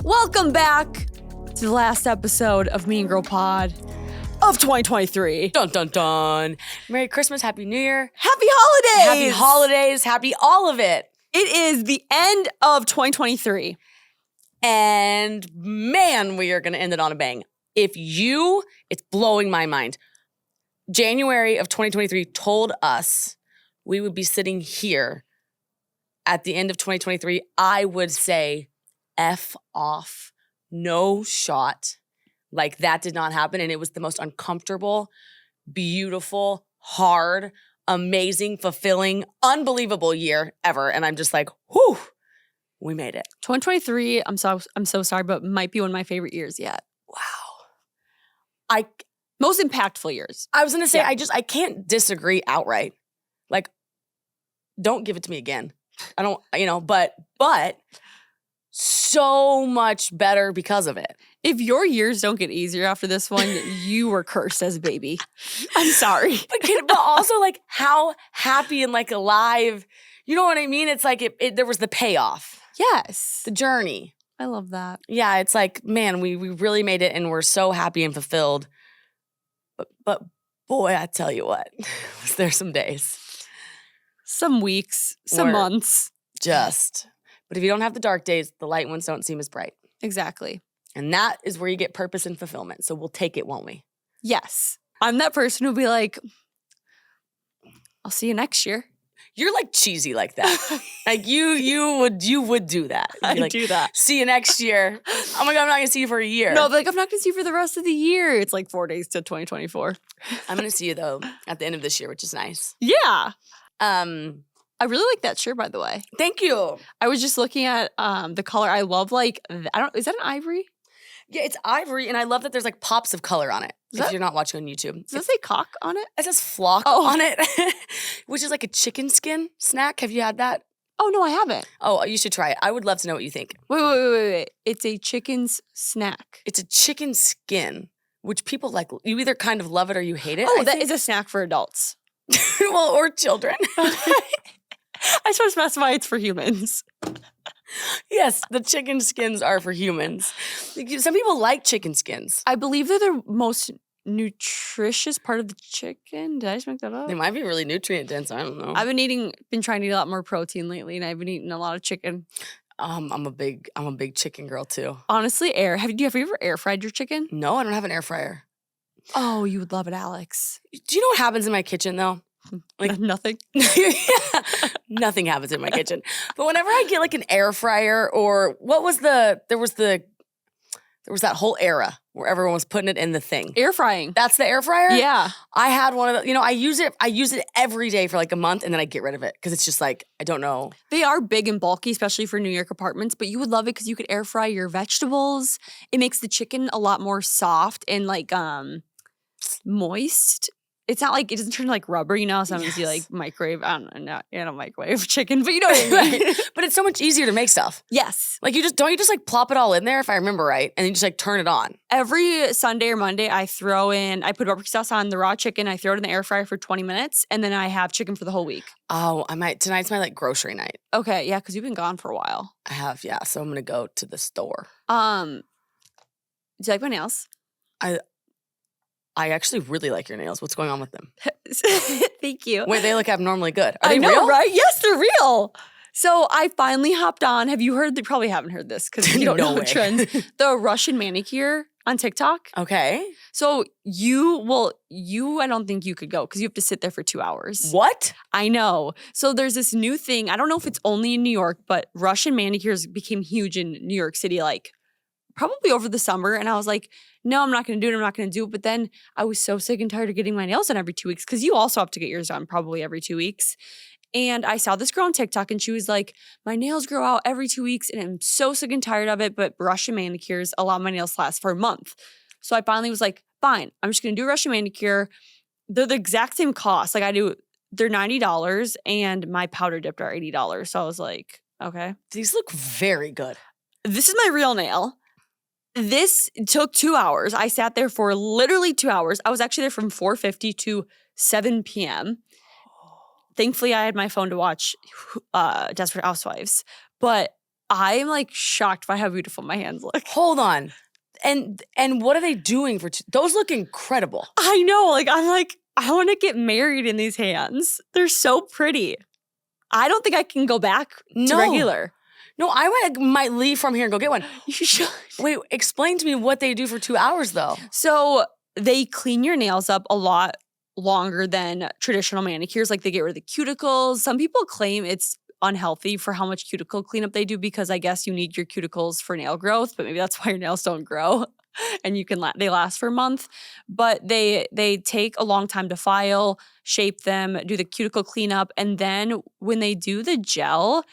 Welcome back to the last episode of Mean Girl Pod of 2023. Dun, dun, dun. Merry Christmas, Happy New Year. Happy holidays! Happy holidays, happy all of it. It is the end of 2023. And man, we are going to end it on a bang. It's blowing my mind. January of 2023 told us we would be sitting here at the end of 2023. I would say F off. No shot. Like that did not happen. And it was the most uncomfortable, beautiful, hard, amazing, fulfilling, unbelievable year ever. And I'm just like, whew, we made it. 2023, I'm so sorry, but might be one of my favorite years yet. Wow. Most impactful years. I was going to say, I can't disagree outright. Like, don't give it to me again. I don't, but so much better because of it. If your years don't get easier after this one, you were cursed as a baby. I'm sorry. But also like how happy and like alive, you know what I mean? It's like there was the payoff. Yes. The journey. I love that. Yeah, it's like, man, we really made it and we're so happy and fulfilled. But boy, I tell you what, was there some days. Some weeks, some months. But if you don't have the dark days, the light ones don't seem as bright. Exactly. And that is where you get purpose and fulfillment. So we'll take it, won't we? Yes. I'm that person who'll be like, I'll see you next year. You're like cheesy like that. Like you would do that. I do that. See you next year. Oh my God, I'm not gonna see you for a year. No, but like I'm not gonna see you for the rest of the year. It's like 4 days to 2024. I'm gonna see you though at the end of this year, which is nice. Yeah. I really like that shirt, by the way. Thank you. I was just looking at the color. I love is that an ivory? Yeah, it's ivory, and I love that there's like pops of color on it. If you're not watching on YouTube. Does it say cock on it? It says flock on it, which is like a chicken skin snack. Have you had that? Oh, no, I haven't. Oh, you should try it. I would love to know what you think. Wait. It's a chicken's snack. It's a chicken skin, which people like. You either kind of love it or you hate it. Oh, that is a snack for adults. Well, or children. I just want to specify it's for humans. Yes, the chicken skins are for humans. Some people like chicken skins. I believe they're the most nutritious part of the chicken. Did I just make that up? They might be really nutrient dense. I don't know. I've been trying to eat a lot more protein lately, and I've been eating a lot of chicken. I'm a big chicken girl too. Honestly, have you ever air fried your chicken? No, I don't have an air fryer. Oh, you would love it, Alex. Do you know what happens in my kitchen though? Like nothing. Nothing happens in my kitchen. But whenever I get like an air fryer or there was that whole era where everyone was putting it in the thing. Air frying. That's the air fryer? Yeah. I had one of the, I use it every day for like a month and then I get rid of it because it's just like, I don't know. They are big and bulky, especially for New York apartments, but you would love it because you could air fry your vegetables. It makes the chicken a lot more soft and like moist. It's not like, it doesn't turn like rubber, sometimes you like microwave, I don't microwave chicken, but you know what I mean. Right. But it's so much easier to make stuff. Yes. Like don't you just like plop it all in there if I remember right, and then you just like turn it on. Every Sunday or Monday, I put barbecue sauce on the raw chicken, I throw it in the air fryer for 20 minutes, and then I have chicken for the whole week. Oh, tonight's my like grocery night. Okay, yeah, because you've been gone for a while. I have, yeah, so I'm gonna go to the store. Do you like my nails? I actually really like your nails. What's going on with them? Thank you. Wait, they look abnormally good. Are I they know, real? right? Yes, they're real. So I finally hopped on. Have you heard? They probably haven't heard this because you don't know the trends. The Russian manicure on TikTok. Okay. So I don't think you could go because you have to sit there for 2 hours. What? I know. So there's this new thing. I don't know if it's only in New York, but Russian manicures became huge in New York City, like probably over the summer. And I was like, no, I'm not going to do it. But then I was so sick and tired of getting my nails done every 2 weeks because you also have to get yours done probably every 2 weeks. And I saw this girl on TikTok and she was like, my nails grow out every 2 weeks and I'm so sick and tired of it. But Russian manicures allow my nails to last for a month. So I finally was like, fine, I'm just going to do a Russian manicure. They're the exact same cost. Like they're $90 and my powder dipped are $80. So I was like, okay. These look very good. This is my real nail. This took 2 hours. I sat there for literally 2 hours. I was actually there from 4:50 to 7 p.m. Thankfully, I had my phone to watch Desperate Housewives. But I'm like shocked by how beautiful my hands look. Hold on. And what are they doing for those look incredible. I know. Like, I'm like, I want to get married in these hands. They're so pretty. I don't think I can go back to regular. No, I might leave from here and go get one. You should. Wait, explain to me what they do for 2 hours though. So they clean your nails up a lot longer than traditional manicures. Like they get rid of the cuticles. Some people claim it's unhealthy for how much cuticle cleanup they do because I guess you need your cuticles for nail growth, but maybe that's why your nails don't grow and you can they last for a month. But they take a long time to file, shape them, do the cuticle cleanup, and then when they do the gel,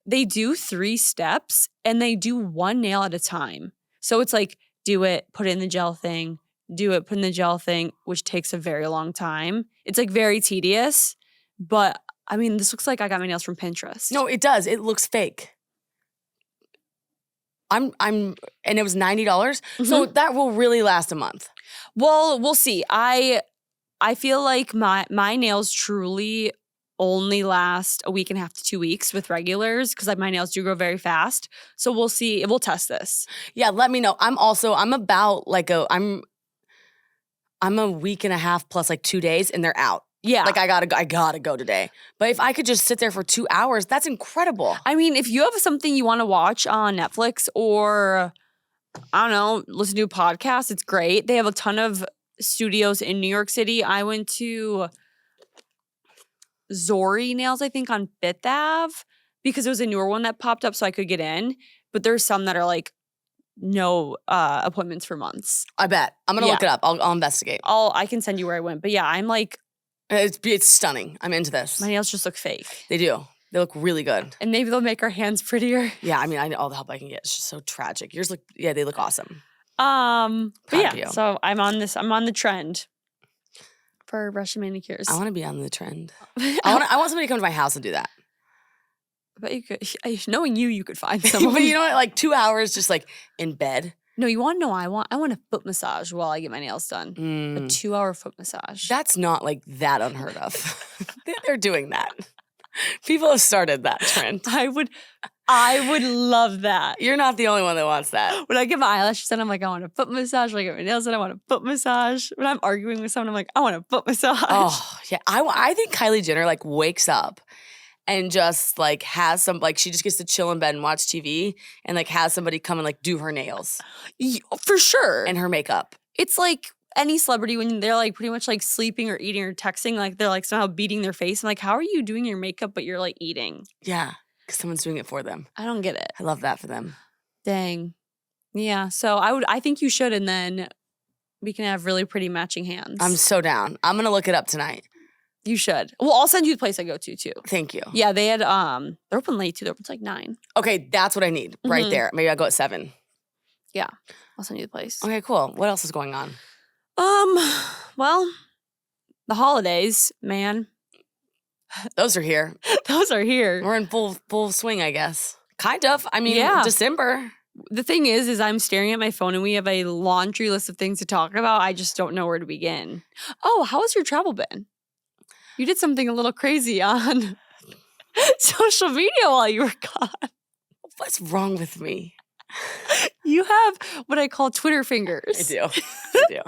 they do 3 steps and they do 1 nail at a time. So it's like do it, put it in the gel thing, do it, put in the gel thing, which takes a very long time. It's like very tedious, but I mean, this looks like I got my nails from Pinterest. No, it does. It looks fake. And it was $90. So that will really last a month. Well, we'll see. I feel like my nails truly only last a week and a half to 2 weeks with regulars because my nails do grow very fast. So we'll see. We'll test this. Yeah, let me know. I'm about like I'm a week and a half plus like 2 days and they're out. Yeah. Like I gotta go today. But if I could just sit there for 2 hours, that's incredible. I mean, if you have something you want to watch on Netflix or, I don't know, listen to a podcast, it's great. They have a ton of studios in New York City. I went to Zori Nails, I think, on Fifth Ave because it was a newer one that popped up so I could get in. But there's some that are like no appointments for months. I bet. I'm going to look it up. I'll investigate. I can send you where I went. But yeah, I'm like. It's stunning. I'm into this. My nails just look fake. They do. They look really good. And maybe they'll make our hands prettier. Yeah, I mean, I know all the help I can get. It's just so tragic. Yours look, they look awesome. But yeah, so I'm on the trend for Russian manicures. I want to be on the trend. I want somebody to come to my house and do that. But you could, knowing you could find someone. But you know what? Like 2 hours just like in bed. No, you want to know I want a foot massage while I get my nails done. A 2-hour foot massage. That's not like that unheard of. They're doing that. People have started that trend. I would love that. You're not the only one that wants that. When I get my eyelashes done, I'm like, I want a foot massage. When I get my nails done, I want a foot massage. When I'm arguing with someone, I'm like, I want a foot massage. Oh, yeah. I think Kylie Jenner like wakes up and just like has some, like she just gets to chill in bed and watch TV and like has somebody come and like do her nails. For sure. And her makeup. It's like any celebrity when they're like pretty much like sleeping or eating or texting, like they're like somehow beating their face. I'm like, how are you doing your makeup but you're like eating? Yeah, because someone's doing it for them. I don't get it. I love that for them. Dang. Yeah, so I think you should, and then we can have really pretty matching hands. I'm so down. I'm going to look it up tonight. You should. Well, I'll send you the place I go to too. Thank you. Yeah, they had they're open late too. They're open till like 9. Okay, that's what I need right there. Maybe I'll go at 7. Yeah, I'll send you the place. Okay, cool. What else is going on? Well, the holidays, man. Those are here. Those are here. We're in full swing, I guess. Kind of. I mean, yeah. December. The thing is I'm staring at my phone and we have a laundry list of things to talk about. I just don't know where to begin. Oh, how has your travel been? You did something a little crazy on social media while you were gone. What's wrong with me? You have what I call Twitter fingers. I do. I do.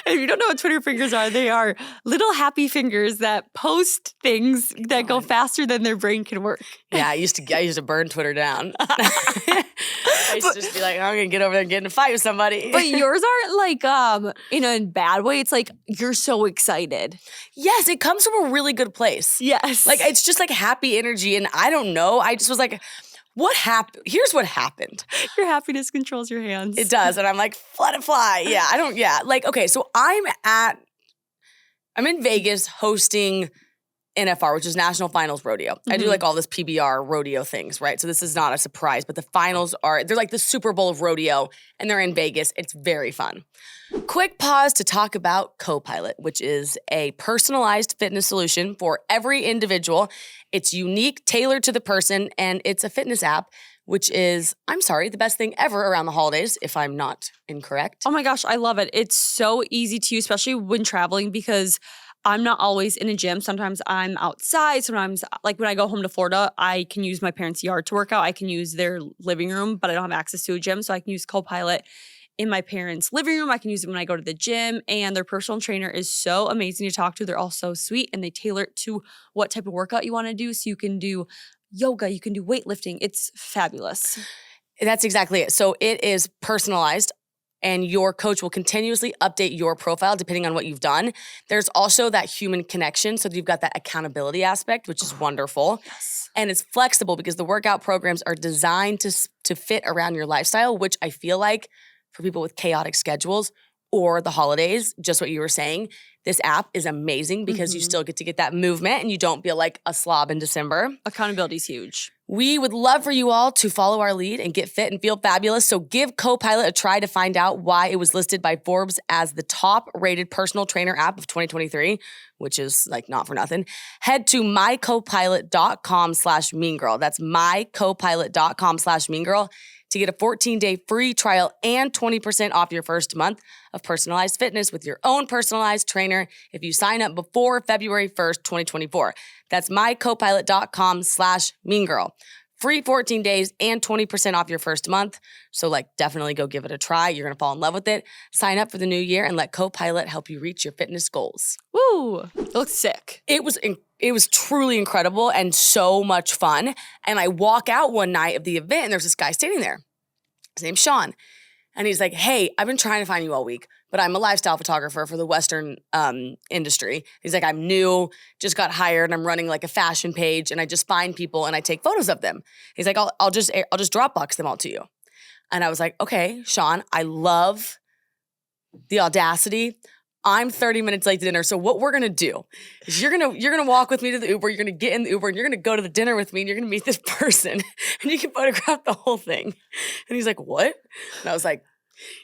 And if you don't know what Twitter fingers are, they are little happy fingers that post things that go faster than their brain can work. Yeah, I used to burn Twitter down. I used to just be like, I'm gonna get over there and get in a fight with somebody. But yours aren't like in a bad way. It's like you're so excited. Yes, it comes from a really good place. Yes. Like it's just like happy energy. And I don't know. I just was like, what happened? Here's what happened. Your happiness controls your hands. It does. And I'm like, let it fly. Yeah, like, okay, so I'm in Vegas hosting NFR, which is National Finals Rodeo. I do like all this PBR rodeo things, right? So this is not a surprise, but the finals they're like the Super Bowl of rodeo and they're in Vegas. It's very fun. Quick pause to talk about COPILOT, which is a personalized fitness solution for every individual. It's unique, tailored to the person, and it's a fitness app, which is, I'm sorry, the best thing ever around the holidays, if I'm not incorrect. Oh my gosh, I love it. It's so easy to use, especially when traveling, because I'm not always in a gym. Sometimes I'm outside. Sometimes, like when I go home to Florida, I can use my parents' yard to work out. I can use their living room, but I don't have access to a gym. So I can use COPILOT in my parents' living room. I can use it when I go to the gym. And their personal trainer is so amazing to talk to. They're all so sweet, and they tailor it to what type of workout you want to do. So you can do yoga, you can do weightlifting. It's fabulous. That's exactly it. So it is personalized, and your coach will continuously update your profile depending on what you've done. There's also that human connection. So you've got that accountability aspect, which is wonderful. Yes. And it's flexible because the workout programs are designed to fit around your lifestyle, which I feel like for people with chaotic schedules or the holidays, just what you were saying, this app is amazing because you still get to get that movement and you don't feel like a slob in December. Accountability is huge. We would love for you all to follow our lead and get fit and feel fabulous. So give COPILOT a try to find out why it was listed by Forbes as the top rated personal trainer app of 2023, which is like not for nothing. Head to mycopilot.com/meangirl. That's mycopilot.com/meangirl to get a 14-day free trial and 20% off your first month of personalized fitness with your own personalized trainer if you sign up before February 1st, 2024. That's mycopilot.com/meangirl. Free 14 days and 20% off your first month. So definitely go give it a try. You're going to fall in love with it. Sign up for the new year and let COPILOT help you reach your fitness goals. Woo! It looks sick. It was truly incredible and so much fun. And I walk out one night of the event and there's this guy standing there. His name's Sean. And he's like, hey, I've been trying to find you all week, but I'm a lifestyle photographer for the Western industry. He's like, I'm new, just got hired, and I'm running a fashion page, and I just find people and I take photos of them. He's like, I'll just Dropbox them all to you. And I was like, okay, Sean, I love the audacity. I'm 30 minutes late to dinner. So what we're gonna do is you're gonna walk with me to the Uber, you're gonna get in the Uber, and you're gonna go to the dinner with me, and you're gonna meet this person, and you can photograph the whole thing. And he's like, what? And I was like,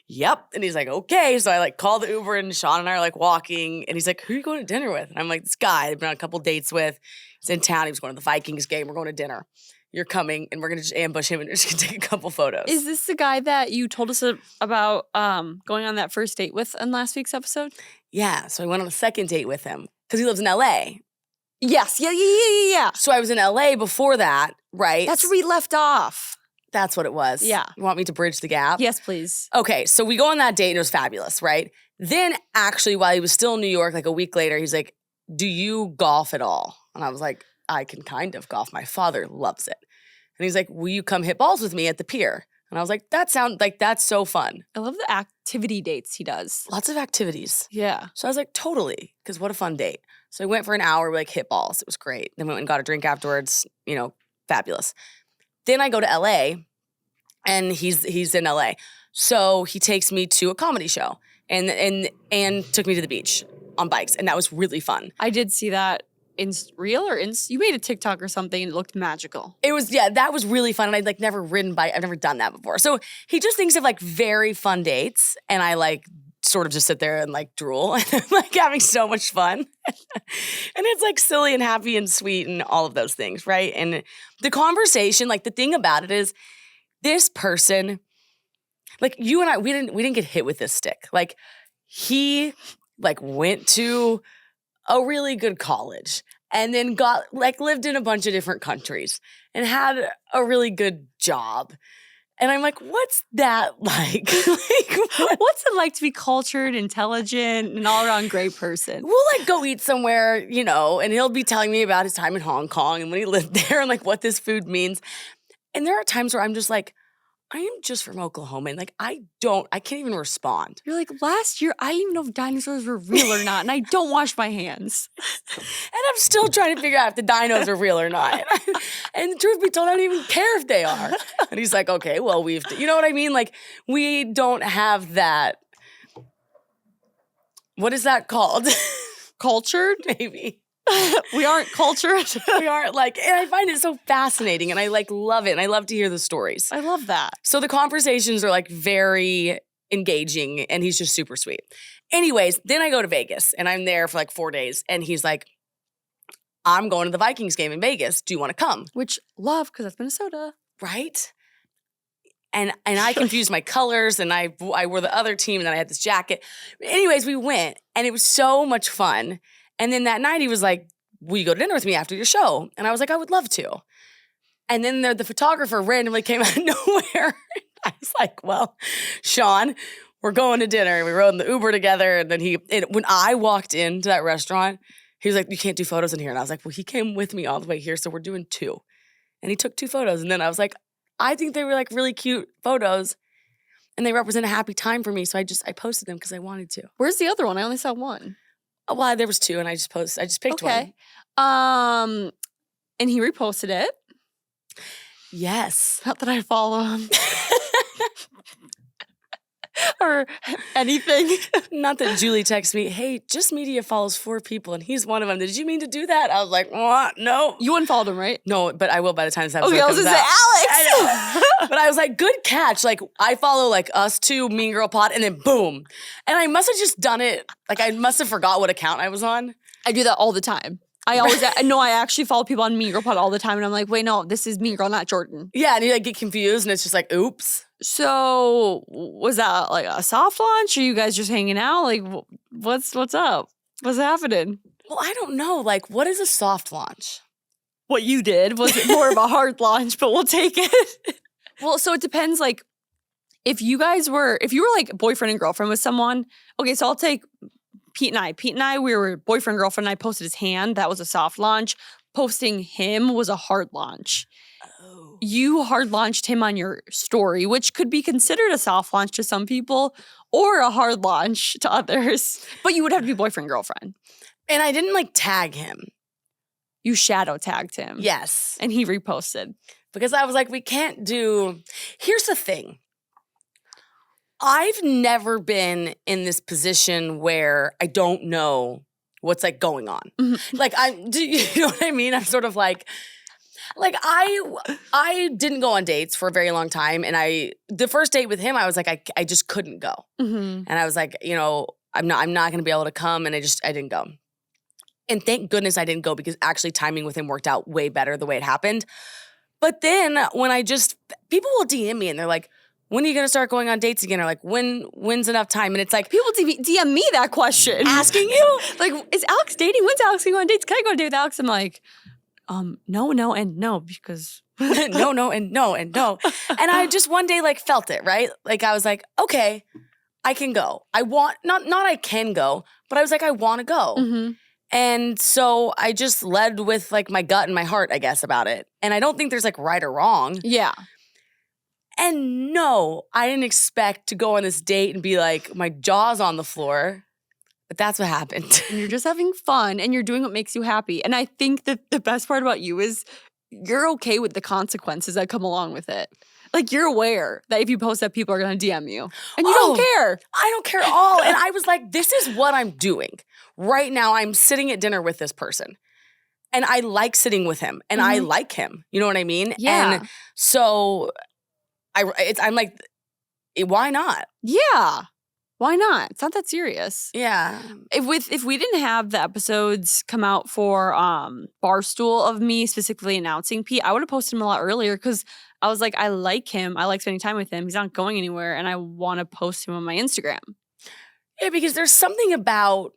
yep. And he's like, okay. So I call the Uber, and Sean and I are walking, and he's like, who are you going to dinner with? And I'm like, this guy I've been on a couple dates with. He's in town. He was going to the Vikings game. We're going to dinner. You're coming, and we're going to just ambush him and we're just going to take a couple photos. Is this the guy that you told us about going on that first date with in last week's episode? Yeah. So I went on a second date with him because he lives in LA. Yes. Yeah. So I was in LA before that, right? That's where we left off. That's what it was. Yeah. You want me to bridge the gap? Yes, please. Okay. So we go on that date and it was fabulous, right? Then actually, while he was still in New York, a week later, he's like, do you golf at all? And I was like, I can kind of golf. My father loves it. And he's like, will you come hit balls with me at the pier? And I was like, that's so fun. I love the activity dates he does. Lots of activities. Yeah. So I was like, totally, because what a fun date. So we went for an hour, we hit balls. It was great. Then we went and got a drink afterwards, fabulous. Then I go to LA, and he's in LA. So he takes me to a comedy show and took me to the beach on bikes. And that was really fun. I did see that. You made a TikTok or something and it looked magical. It was, that was really fun. And I'd never ridden bike. I've never done that before. So he just thinks of very fun dates. And I sort of just sit there and drool and having so much fun. And it's silly and happy and sweet and all of those things, right? And the conversation, the thing about it is this person, you and I, we didn't get hit with this stick. He went to a really good college and then got lived in a bunch of different countries and had a really good job. And I'm like, what's that like? What's it like to be cultured, intelligent, and all-around great person? We'll go eat somewhere, and he'll be telling me about his time in Hong Kong and when he lived there and what this food means. And there are times where I'm just I am just from Oklahoma, and I can't even respond. You're last year, I didn't even know if dinosaurs were real or not, and I don't wash my hands. And I'm still trying to figure out if the dinos are real or not. And the truth be told, I don't even care if they are. And he's like, okay, well, you know what I mean? We don't have that. What is that called? Cultured? Maybe. We aren't cultured. We aren't and I find it so fascinating and I love it and I love to hear the stories. I love that. So the conversations are very engaging and he's just super sweet. Anyways, then I go to Vegas and I'm there for 4 days and he's like, I'm going to the Vikings game in Vegas. Do you want to come? Which love, because that's Minnesota. Right? And I confused my colors and I wore the other team and then I had this jacket. Anyways, we went and it was so much fun. And then that night he was like, will you go to dinner with me after your show? And I was like, I would love to. And then the photographer randomly came out of nowhere. I was like, well, Sean, we're going to dinner. We rode in the Uber together. And then when I walked into that restaurant, he was like, you can't do photos in here. And I was like, well, he came with me all the way here, so we're doing 2. And he took 2 photos. And then I was like, I think they were like really cute photos. And they represent a happy time for me. So I posted them because I wanted to. Where's the other one? I only saw one. Well, there was 2 and I just picked one. And he reposted it. Yes. Not that I follow him. Or anything. Not that Julie texted me, hey, Just Media follows 4 people and he's one of them. Did you mean to do that? I was like, what? No. You unfollowed him, right? No, but I will by the time this episode I was comes gonna say, out. Alex! But I was like, good catch. Like, I follow like us 2, Mean Girl Pod, and then boom. And I must have just done it. Like, I must have forgot what account I was on. I do that all the time. I actually follow people on Mean Girl Pod all the time. And I'm like, wait, no, this is Mean Girl, not Jordyn. Yeah, and you like get confused and it's just like, oops. So was that like a soft launch? Are you guys just hanging out? Like, what's up? What's happening? Well, I don't know. Like, what is a soft launch? What you did was it more of a hard launch, but we'll take it. Well, so it depends. Like, if you were like boyfriend and girlfriend with someone, okay, so I'll take Pete and I, we were boyfriend, girlfriend, and I posted his hand. That was a soft launch. Posting him was a hard launch. Oh. You hard launched him on your story, which could be considered a soft launch to some people or a hard launch to others. But you would have to be boyfriend, girlfriend. And I didn't like tag him. You shadow tagged him. Yes. And he reposted. Because I was like, we can't do. Here's the thing. I've never been in this position where I don't know what's like going on. Mm-hmm. Like do you know what I mean? I'm sort of like I didn't go on dates for a very long time, and the first date with him, I was like I just couldn't go, Mm-hmm. and I was like, I'm not going to be able to come, and I didn't go. And thank goodness I didn't go because actually timing with him worked out way better the way it happened. But then when people will DM me and they're like, when are you going to start going on dates again? Or like, when's enough time? And it's like, People DM me that question. asking you? Like, is Alex dating? When's Alex going on dates? Can I go on a date with Alex? I'm like, no, and no, because no, and no, and no. And I just one day like felt it, right? Like I was like, okay, I can go. I want, not I can go, but I was like, I want to go. Mm-hmm. And so I just led with like my gut and my heart, I guess, about it. And I don't think there's like right or wrong. Yeah. And no, I didn't expect to go on this date and be like, my jaw's on the floor. But that's what happened. And you're just having fun and you're doing what makes you happy. And I think that the best part about you is you're okay with the consequences that come along with it. Like, you're aware that if you post that, people are going to DM you. And you don't care. I don't care at all. And I was like, this is what I'm doing. Right now, I'm sitting at dinner with this person. And I like sitting with him. And I like him. You know what I mean? Yeah. And so I'm like, why not? Yeah. Why not? It's not that serious. Yeah. If we didn't have the episodes come out for Barstool of me specifically announcing Pete, I would have posted him a lot earlier because I was like, I like him. I like spending time with him. He's not going anywhere. And I want to post him on my Instagram. Yeah, because there's something about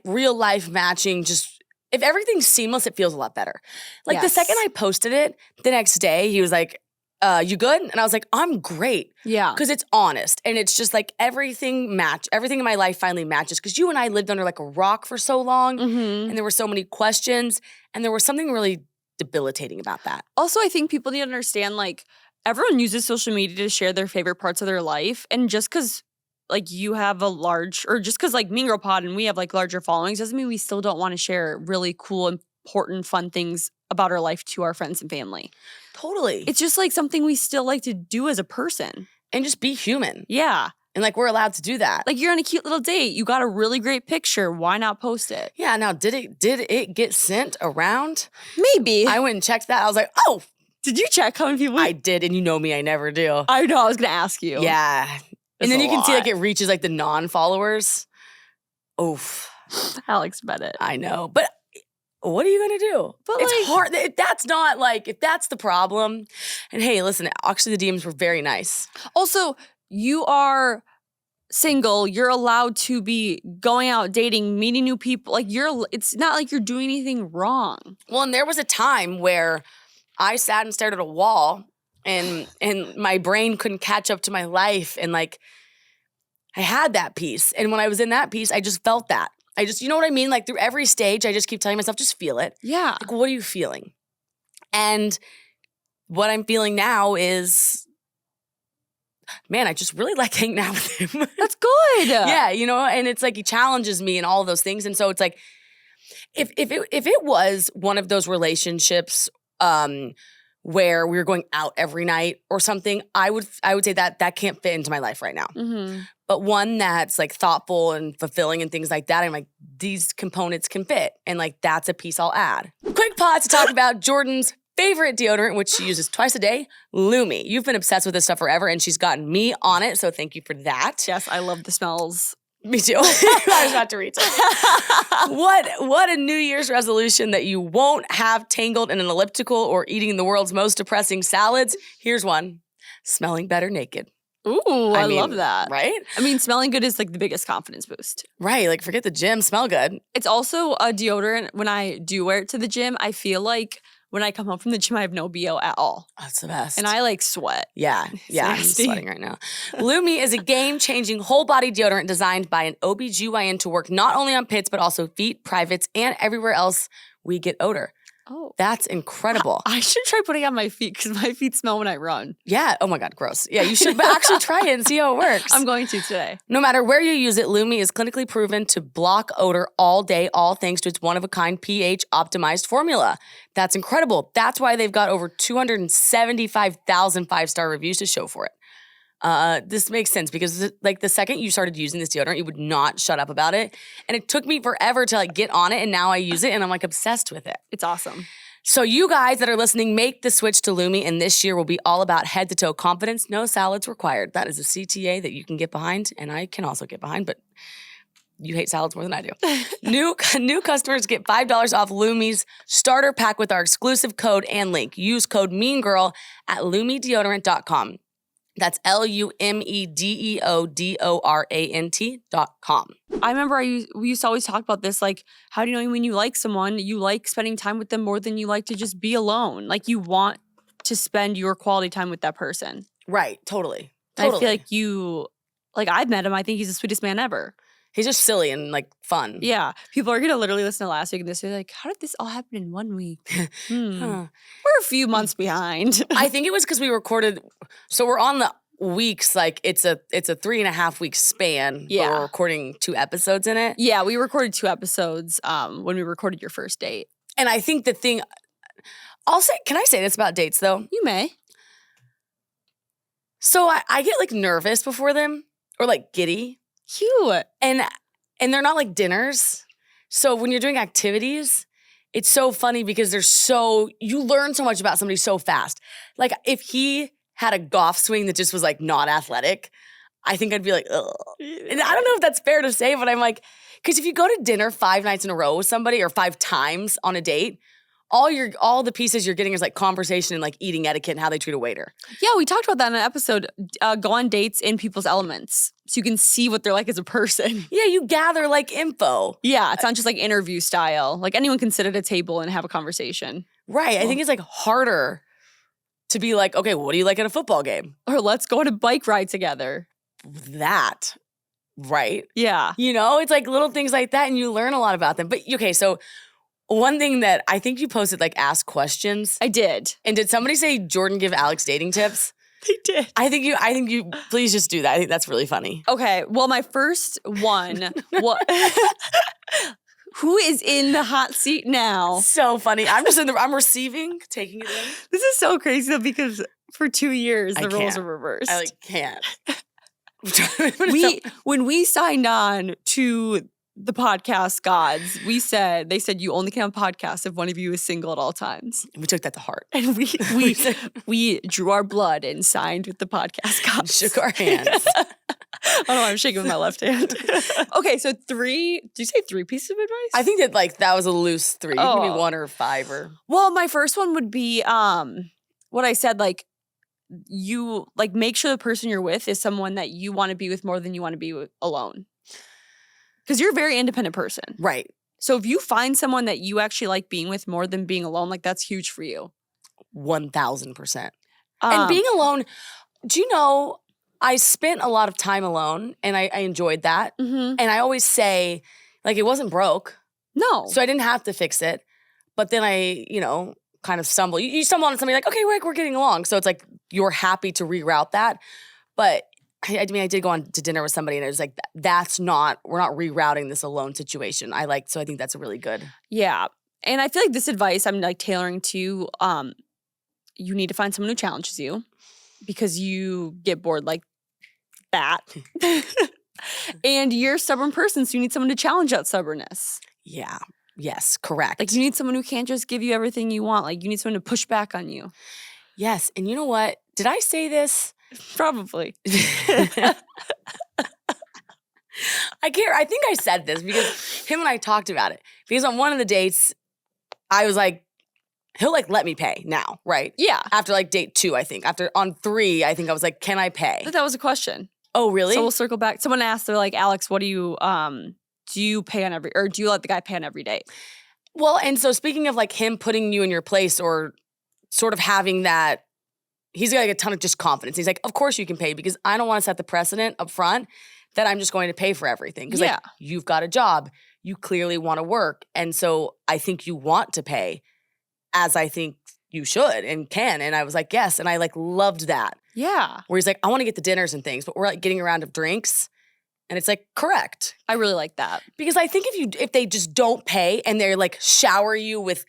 real life matching. Just if everything's seamless, it feels a lot better. Like the second I posted it, the next day, he was like, you good? And I was like, I'm great. Yeah. Because it's honest. And it's just like everything in my life finally matches. Because you and I lived under like a rock for so long. Mm-hmm. And there were so many questions. And there was something really debilitating about that. Also, I think people need to understand, like, everyone uses social media to share their favorite parts of their life. And just because, like, you have a large, or just because, like, Mean Girl Pod and we have, like, larger followings doesn't mean we still don't want to share really cool, important, fun things about our life to our friends and family. Totally. It's just, like, something we still like to do as a person. And just be human. Yeah. And, like, we're allowed to do that. Like, you're on a cute little date. You got a really great picture. Why not post it? Yeah. Now, did it get sent around? Maybe. I went and checked that. I was like, oh. Did you check how many people? I did. And you know me, I never do. I know. I was going to ask you. Yeah. And then you can see, lot. like, it reaches, like, the non-followers. Oof. Alex Bennett. I know. But what are you going to do? But it's like, hard. If that's the problem. And hey, listen, actually the DMs were very nice. Also, you are single, you're allowed to be going out, dating, meeting new people. Like it's not like you're doing anything wrong. Well, and there was a time where I sat and stared at a wall and my brain couldn't catch up to my life. And like, I had that peace. And when I was in that peace, I just felt that. You know what I mean? Like through every stage, I just keep telling myself, just feel it. Yeah. Like, what are you feeling? And what I'm feeling now is, man, I just really like hanging out with him. That's good. Yeah, you know, and it's like he challenges me and all of those things. And so it's like, if it was one of those relationships where we were going out every night or something, I would say that can't fit into my life right now. Mm-hmm. But one that's like thoughtful and fulfilling and things like that, I'm like, these components can fit. And like, that's a piece I'll add. Quick pause to talk about Jordyn's favorite deodorant, which she uses twice a day, LUME. You've been obsessed with this stuff forever, and she's gotten me on it, so thank you for that. Yes, I love the smells. Me too. I was about to reach it. What a New Year's resolution that you won't have tangled in an elliptical or eating the world's most depressing salads. Here's one. Smelling better naked. Ooh, I mean, love that. Right? I mean, smelling good is like the biggest confidence boost. Right. Like, forget the gym. Smell good. It's also a deodorant. When I do wear it to the gym, I feel like when I come home from the gym, I have no BO at all. That's the best. And I like sweat. Yeah. Yeah. I'm nasty. sweating right now. LUME is a game-changing whole-body deodorant designed by an OBGYN to work not only on pits, but also feet, privates, and everywhere else we get odor. Oh. That's incredible. I should try putting it on my feet because my feet smell when I run. Yeah. Oh my God, gross. Yeah, you should actually try it and see how it works. I'm going to today. No matter where you use it, LUME is clinically proven to block odor all day, all thanks to its one-of-a-kind pH-optimized formula. That's incredible. That's why they've got over 275,000 five-star reviews to show for it. This makes sense because like the second you started using this deodorant, you would not shut up about it. And it took me forever to like get on it, and now I use it and I'm like obsessed with it. It's awesome. So you guys that are listening, make the switch to LUME, and this year will be all about head-to-toe confidence, no salads required. That is a CTA that you can get behind, and I can also get behind, but you hate salads more than I do. New customers get $5 off LUME's starter pack with our exclusive code and link. Use code MEANGIRL at LumeDeodorant.com. That's LUMEDEODORANT.com. I remember we used to always talk about this, like, how do you know when you like someone, you like spending time with them more than you like to just be alone? Like, you want to spend your quality time with that person. Right, totally. I feel like I've met him. I think he's the sweetest man ever. He's just silly and like fun. Yeah. People are going to literally listen to last week and this year like, how did this all happen in 1 week? Huh. We're a few months behind. I think it was because we recorded, so we're on the weeks, like it's a 3.5 week span. Yeah. But we're recording 2 episodes in it. Yeah, we recorded 2 episodes when we recorded your first date. And I think the thing, can I say this about dates though? You may. So I get like nervous before them or like giddy. Cute. And they're not like dinners. So when you're doing activities, it's so funny because you learn so much about somebody so fast. Like if he had a golf swing that just was like not athletic, I think I'd be like, ugh. And I don't know if that's fair to say, but I'm like, because if you go to dinner 5 nights in a row with somebody or 5 times on a date, all the pieces you're getting is like conversation and like eating etiquette and how they treat a waiter. Yeah, we talked about that in an episode. Go on dates in people's elements so you can see what they're like as a person. Yeah, you gather like info. Yeah, it's not just like interview style. Like anyone can sit at a table and have a conversation. Right. I think it's like harder to be like, okay, what do you like at a football game? Or let's go on a bike ride together. That. Right. Yeah. You know, it's like little things like that and you learn a lot about them. But okay, so one thing that I think you posted, like, ask questions. I did. And did somebody say Jordyn give Alex dating tips? They did. I think you please just do that. I think that's really funny. Okay. Well, my first one, who is in the hot seat now? So funny. I'm receiving, taking it in. This is so crazy though, because for 2 years the roles are reversed. I can't. When we signed on to the podcast gods, they said you only can have a podcast if one of you is single at all times. We took that to heart. And we drew our blood and signed with the podcast gods. Shook our hands. I don't know, I'm shaking with my left hand. Okay, so 3, did you say 3 pieces of advice? I think that like that was a loose 3. Maybe 1 or 5 or. Well, my first one would be what I said, like, you like make sure the person you're with is someone that you want to be with more than you want to be with alone. Because you're a very independent person. Right. So if you find someone that you actually like being with more than being alone, like that's huge for you. 1,000%. And being alone, do you know, I spent a lot of time alone and I enjoyed that. Mm-hmm. And I always say, like, it wasn't broke. No. So I didn't have to fix it. But then I, kind of stumble. You stumble on somebody like, okay, we're getting along. So it's like you're happy to reroute that. But I did go on to dinner with somebody and it was like, we're not rerouting this alone situation. So I think that's a really good. Yeah. And I feel like this advice I'm like tailoring to, you need to find someone who challenges you because you get bored like that. And you're a stubborn person, so you need someone to challenge that stubbornness. Yeah. Yes, correct. Like you need someone who can't just give you everything you want. Like you need someone to push back on you. Yes. And you know what? Did I say this? Probably. I think I said this because him and I talked about it. Because on one of the dates, I was like, he'll like let me pay now, right? Yeah. After like date 2, I think. On 3, I think I was like, can I pay? But that was a question. Oh, really? So we'll circle back. Someone asked, they're like, Alex, what do you pay on or do you let the guy pay on every date? Well, and so speaking of like him putting you in your place or sort of having that, he's got like a ton of just confidence. He's like, of course you can pay because I don't want to set the precedent up front that I'm just going to pay for everything. Because like you've got a job, you clearly want to work. And so I think you want to pay as I think you should and can. And I was like, yes. And I like loved that. Yeah. Where he's like, I want to get the dinners and things, but we're like getting a round of drinks. And it's like, correct. I really like that. Because I think if they just don't pay and they're like shower you with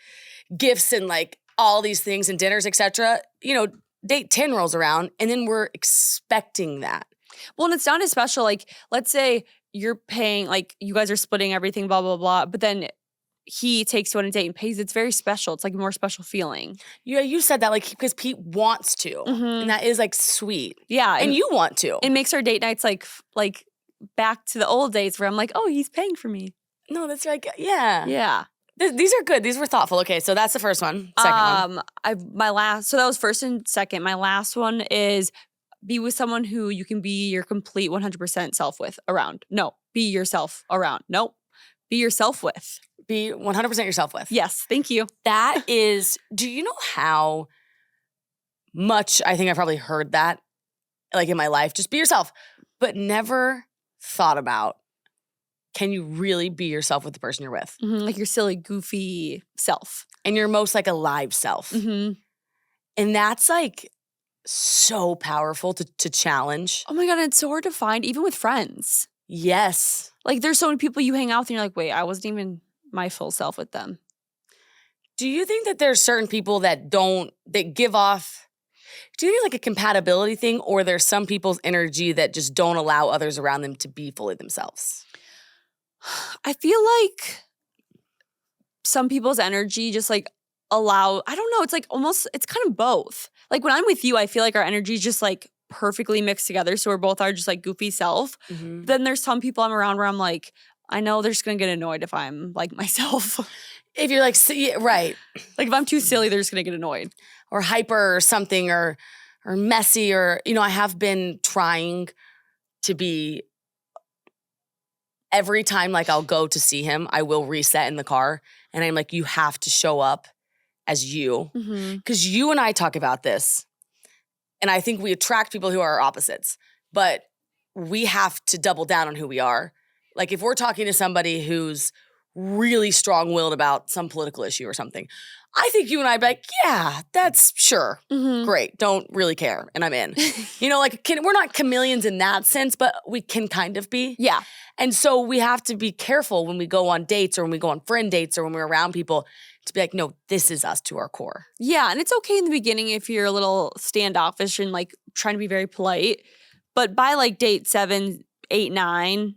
gifts and like all these things and dinners, etc., date 10 rolls around and then we're expecting that. Well, and it's not as special. Like, let's say you're paying, like you guys are splitting everything, blah, blah, blah. But then he takes you on a date and pays. It's very special. It's like a more special feeling. Yeah, you said that like because Pete wants to. Mm-hmm. And that is like sweet. Yeah. And you want to. It makes our date nights like back to the old days where I'm like, oh, he's paying for me. No, that's like, yeah. Yeah. These are good. These were thoughtful. Okay, so that's the first one. Second one. So that was first and second. My last one is be with someone who you can be your complete 100% self with around. No, be yourself around. Nope. Be yourself with. Be 100% yourself with. Yes, thank you. That is, do you know how much I think I've probably heard that like in my life? Just be yourself, but never thought about, can you really be yourself with the person you're with? Mm-hmm, like your silly, goofy self. And your most like alive self. Mm-hmm. And that's like so powerful to challenge. Oh my God, it's so hard to find, even with friends. Yes. Like there's so many people you hang out with and you're like, wait, I wasn't even my full self with them. Do you think that there's certain people that give off, do you think like a compatibility thing, or there's some people's energy that just don't allow others around them to be fully themselves? I feel like some people's energy just like I don't know, it's like almost, it's kind of both. Like when I'm with you, I feel like our energy is just like perfectly mixed together. So we're both our just like goofy self. Mm-hmm. Then there's some people I'm around where I'm like, I know they're just going to get annoyed if I'm like myself. If you're like, right. Like if I'm too silly, they're just going to get annoyed. Or hyper or something or messy or, I have been trying to be, every time like I'll go to see him, I will reset in the car. And I'm like, you have to show up as you. Because you and I talk about this. And I think we attract people who are our opposites. But we have to double down on who we are. Like if we're talking to somebody who's really strong-willed about some political issue or something, I think you and I'd be like, yeah, that's sure. Mm-hmm. Great. Don't really care. And I'm in. We're not chameleons in that sense, but we can kind of be. Yeah. And so we have to be careful when we go on dates or when we go on friend dates or when we're around people to be like, no, this is us to our core. Yeah. And it's okay in the beginning if you're a little standoffish and like trying to be very polite. But by like date 7, 8, 9,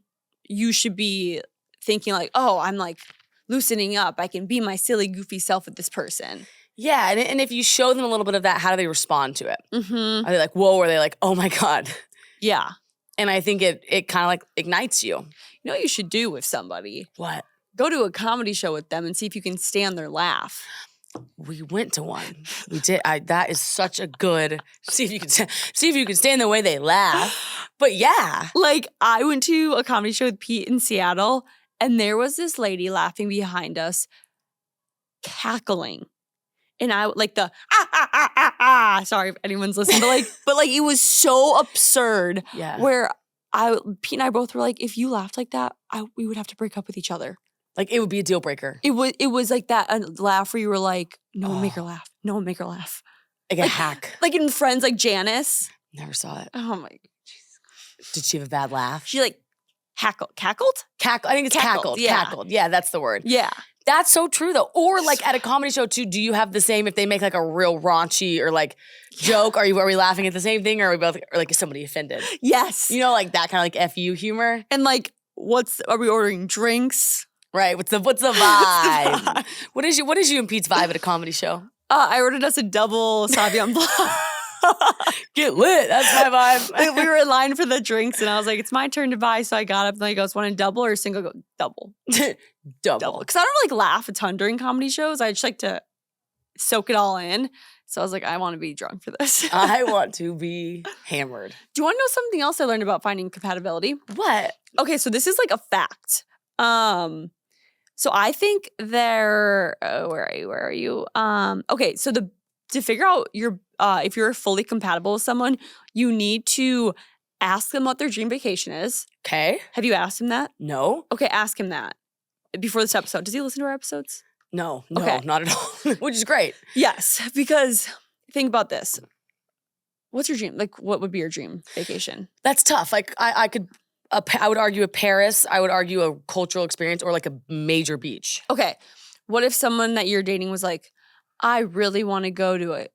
you should be thinking like, oh, I'm like loosening up. I can be my silly, goofy self with this person. Yeah. And if you show them a little bit of that, how do they respond to it? Mm-hmm. Are they like, whoa? Or are they like, oh my God? Yeah. And I think it kind of like ignites you. You know what you should do with somebody? What? Go to a comedy show with them and see if you can stand their laugh. We went to one. We did. That is such a good. See if you can stand the way they laugh. But yeah, Like, I went to a comedy show with Pete in Seattle, and there was this lady laughing behind us, cackling. And I like the sorry if anyone's listening, but like it was so absurd. Yeah. Where Pete and I both were like, if you laughed like that, we would have to break up with each other. Like it would be a deal breaker. It was like that laugh where you were like, no one make her laugh. No one make her laugh. Like a hack. Like in Friends, like Janice. Never saw it. Oh my. Did she have a bad laugh? She like cackled? I think it's cackled. Yeah. Cackled. Yeah, that's the word. Yeah. That's so true though. Or like at a comedy show too, do you have the same if they make like a real raunchy or like joke? Are we laughing at the same thing or are we both or like is somebody offended? Yes. You know, like that kind of like FU humor. And like, are we ordering drinks? Right. What's the vibe? What is you and Pete's vibe at a comedy show? I ordered us a double Sauvignon Blanc. Get lit. That's my vibe. We were in line for the drinks, and I was like, "It's my turn to buy." So I got up, and he goes, "Want a double or a single?" I go, double. Double. Because I don't like laugh a ton during comedy shows. I just like to soak it all in. So I was like, I want to be drunk for this. I want to be hammered. Do you want to know something else I learned about finding compatibility? What? Okay, so this is like a fact. So I think where are you? Okay, so to figure out if you're fully compatible with someone, you need to ask them what their dream vacation is. Okay. Have you asked him that? No. Okay, ask him that before this episode. Does he listen to our episodes? No, Okay. not at all. Which is great. Yes, because think about this. What's your dream? Like, what would be your dream vacation? That's tough. Like I would argue a Paris. I would argue a cultural experience or like a major beach. Okay, what if someone that you're dating was like, I really want to go to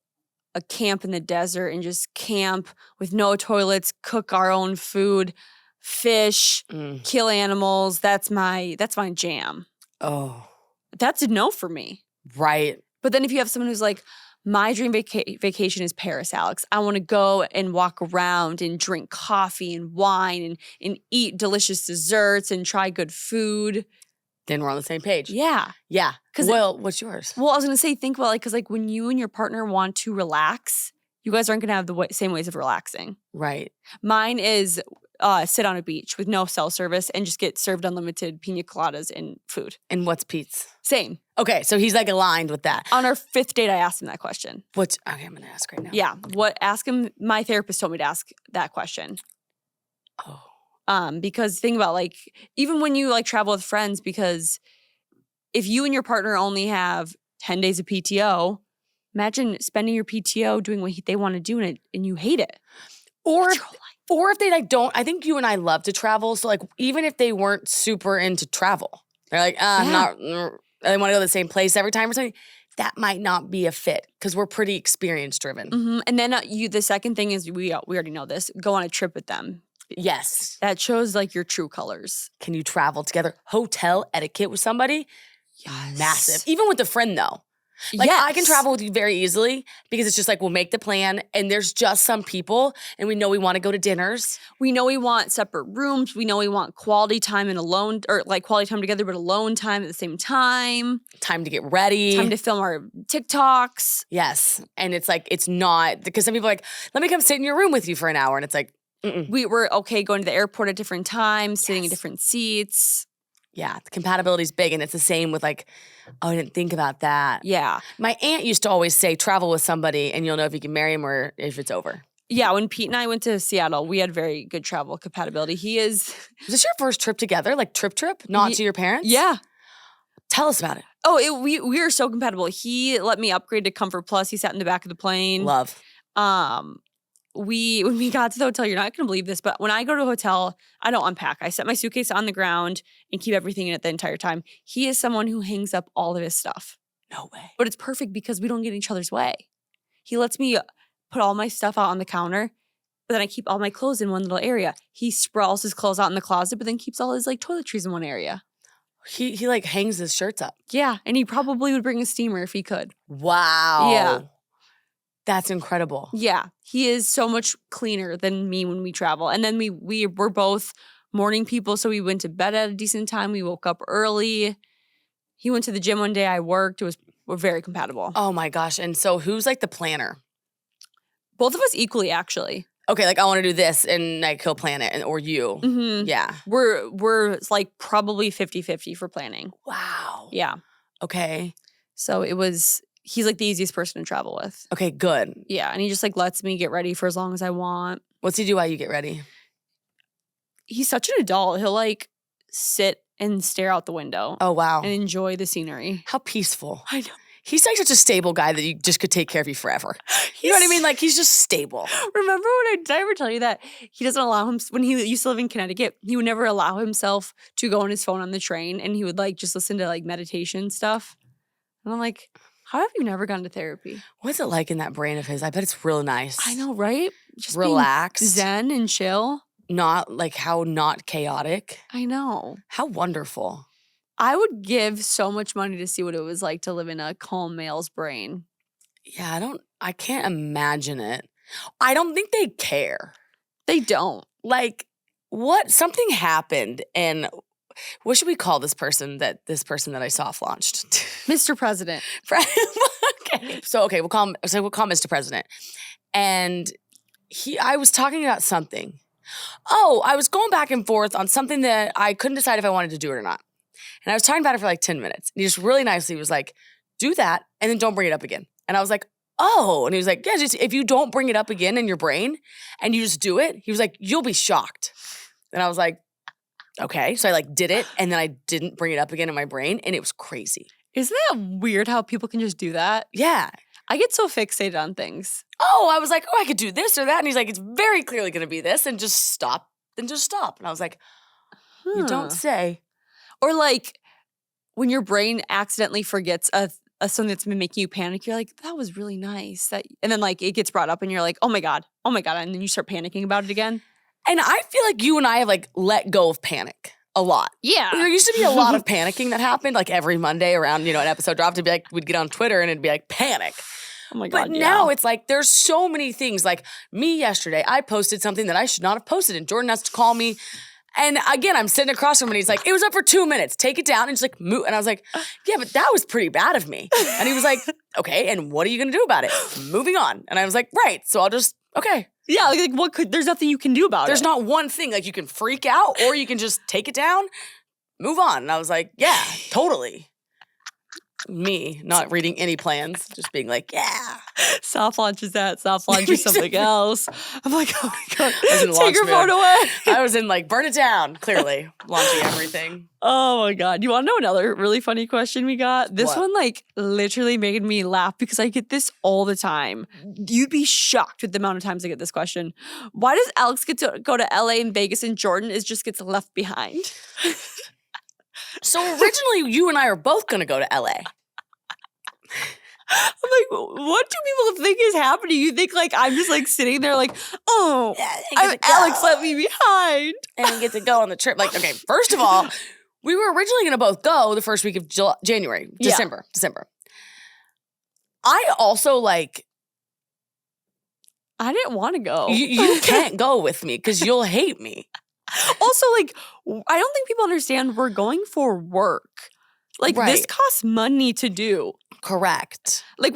a camp in the desert and just camp with no toilets, cook our own food, fish, kill animals. That's my jam. Oh. That's a no for me. Right. But then if you have someone who's like, my dream vacation is Paris, Alex. I want to go and walk around and drink coffee and wine and eat delicious desserts and try good food. Then we're on the same page. Yeah. Yeah. Well, what's yours? Well, I was going to say, think about because like when you and your partner want to relax, you guys aren't going to have the same ways of relaxing. Right. Mine is sit on a beach with no cell service and just get served unlimited pina coladas and food. And what's Pete's? Same. Okay, so he's like aligned with that. On our 5th date, I asked him that question. Okay, I'm gonna ask right now. Yeah. Ask him, my therapist told me to ask that question. Oh. Because think about like, even when you like travel with friends, because if you and your partner only have 10 days of PTO, imagine spending your PTO doing what they want to do and you hate it. Or if they like don't, I think you and I love to travel. So like even if they weren't super into travel, they're like, I'm not, they want to go to the same place every time or something. That might not be a fit because we're pretty experience driven. Mm-hmm. And then the second thing is we already know this, go on a trip with them. Yes. That shows like your true colors. Can you travel together? Hotel etiquette with somebody? Yes. Massive. Even with a friend though. Like I can travel with you very easily because it's just like we'll make the plan and there's just some people and we know we want to go to dinners. We know we want separate rooms. We know we want quality time and alone or like quality time together but alone time at the same time. Time to get ready. Time to film our TikToks. Yes. And it's like it's not because some people are like, let me come sit in your room with you for an hour and it's like we were okay going to the airport at different times, sitting in different seats. Yeah, the compatibility is big and it's the same with like, oh, I didn't think about that. Yeah. My aunt used to always say, travel with somebody and you'll know if you can marry him or if it's over. Yeah, when Pete and I went to Seattle, we had very good travel compatibility. Was this your first trip together? Like trip? Not to your parents? Yeah. Tell us about it. Oh, we are so compatible. He let me upgrade to Comfort Plus. He sat in the back of the plane. Love. When we got to the hotel, you're not going to believe this, but when I go to a hotel, I don't unpack. I set my suitcase on the ground and keep everything in it the entire time. He is someone who hangs up all of his stuff. No way. But it's perfect because we don't get in each other's way. He lets me put all my stuff out on the counter, but then I keep all my clothes in one little area. He sprawls his clothes out in the closet, but then keeps all his like toiletries in one area. He like hangs his shirts up. Yeah, and he probably would bring a steamer if he could. Wow. Yeah. That's incredible. Yeah, he is so much cleaner than me when we travel. And then we're both morning people, so we went to bed at a decent time. We woke up early. He went to the gym one day. I worked. It we're very compatible. Oh my gosh. And so who's like the planner? Both of us equally, actually. Okay, like I want to do this and like he'll plan it or you. Mm-hmm. Yeah. We're like probably 50-50 for planning. Wow. Yeah. Okay. So he's like the easiest person to travel with. Okay, good. Yeah. And he just like lets me get ready for as long as I want. What's he do while you get ready? He's such an adult. He'll like sit and stare out the window. Oh, wow. And enjoy the scenery. How peaceful. I know. He's like such a stable guy that you just could take care of you forever. You know what I mean? Like he's just stable. Remember did I ever tell you that he doesn't allow him, when he used to live in Connecticut, he would never allow himself to go on his phone on the train and he would like just listen to like meditation stuff. And I'm like, how have you never gone to therapy? What's it like in that brain of his? I bet it's real nice. I know, right? Just relaxed. Zen and chill. Not like how not chaotic. I know. How wonderful. I would give so much money to see what it was like to live in a calm male's brain. Yeah, I can't imagine it. I don't think they care. They don't. Like, something happened and what should we call this person that I soft launched? Mr. President. Okay. So we'll call him Mr. President. And I was talking about something. Oh, I was going back and forth on something that I couldn't decide if I wanted to do it or not. And I was talking about it for like 10 minutes. And he just really nicely was like, do that and then don't bring it up again. And I was like, oh. And he was like, yeah, just if you don't bring it up again in your brain and you just do it, he was like, you'll be shocked. And I was like, okay. So I like did it and then I didn't bring it up again in my brain and it was crazy. Isn't that weird how people can just do that? Yeah. I get so fixated on things. Oh, I was like, I could do this or that. And he's like, it's very clearly going to be this and just stop. And I was like, you don't say. Or like when your brain accidentally forgets a something that's been making you panic, you're like, that was really nice. And then like it gets brought up and you're like, oh my God. And then you start panicking about it again. And I feel like you and I have like let go of panic a lot. Yeah. There used to be a lot of panicking that happened like every Monday around, an episode dropped. It'd be like, we'd get on Twitter and it'd be like panic. Oh my God. But now it's like there's so many things. Like me yesterday, I posted something that I should not have posted and Jordyn has to call me. And again, I'm sitting across from him and he's like, it was up for 2 minutes. Take it down. And just like, move. And I was like, yeah, but that was pretty bad of me. And he was like, okay, and what are you going to do about it? Moving on. And I was like, right. So I'll just, okay. Yeah, like there's nothing you can do about it. There's not one thing. Like you can freak out or you can just take it down, move on. And I was like, yeah, totally. Me not reading any plans, just being like, yeah. Soft launch is that. Soft launch is something else. I'm like, oh my God. Take your phone away. I was in like, burn it down, clearly. Launching everything. Oh my God. You want to know another really funny question we got? This one like literally made me laugh because I get this all the time. You'd be shocked with the amount of times I get this question. Why does Alex get to go to LA and Vegas and Jordyn gets left behind? So originally, you and I are both going to go to LA. I'm like, what do people think is happening? You think like I'm just like sitting there like, oh, Alex let me behind. And get to go on the trip. Like, okay, first of all, we were originally going to both go the first week of December. I also like. I didn't want to go. You can't go with me because you'll hate me. Also, like, I don't think people understand we're going for work. Like, this costs money to do. Correct. Like,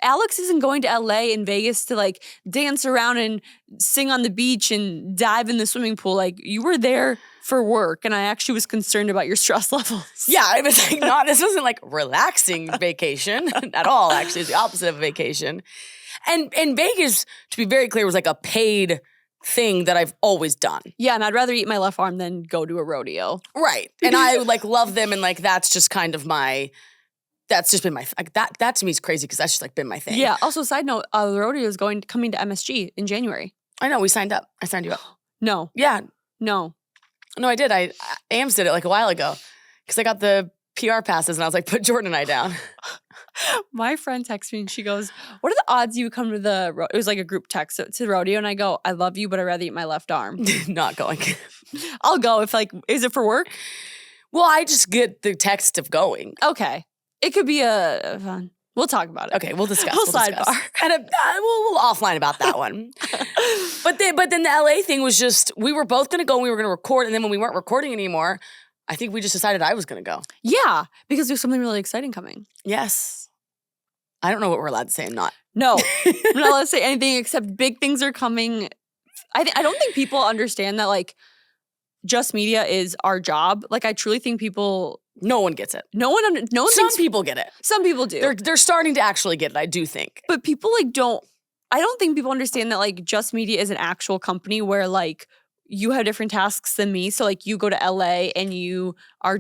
Alex isn't going to LA and Vegas to, like, dance around and sing on the beach and dive in the swimming pool. Like, you were there for work, and I actually was concerned about your stress levels. Yeah, it was like this wasn't like relaxing vacation at all, actually. It's the opposite of a vacation. And Vegas, to be very clear, was like a paid thing that I've always done. Yeah, and I'd rather eat my left arm than go to a rodeo. Right. And I like love them and like that's just kind of that's just been my like that to me is crazy because that's just like been my thing. Yeah. Also, side note, the rodeo is coming to MSG in January. I know, we signed up. I signed you up. No. Yeah. No, I did. Ames did it like a while ago because I got the PR passes and I was like, put Jordyn and I down. My friend texted me and she goes, what are the odds you come to it was like a group text to the rodeo, and I go, I love you, but I'd rather eat my left arm. Not going. I'll go if like, is it for work? Well, I just get the text of going. Okay. It could be a fun. We'll talk about it. Okay, we'll discuss. We'll sidebar. And we'll offline about that one. But then the LA thing was just, we were both going to go and we were going to record. And then when we weren't recording anymore, I think we just decided I was going to go. Yeah, because there's something really exciting coming. Yes. I don't know what we're allowed to say and not. No, I'm not allowed to say anything except big things are coming. I don't think people understand that like just media is our job. Like I truly think people. No one gets it. No one Some thinks, people get it. Some people do. They're starting to actually get it, I do think. But people like don't. I don't think people understand that like just media is an actual company where like you have different tasks than me. So like you go to LA and you are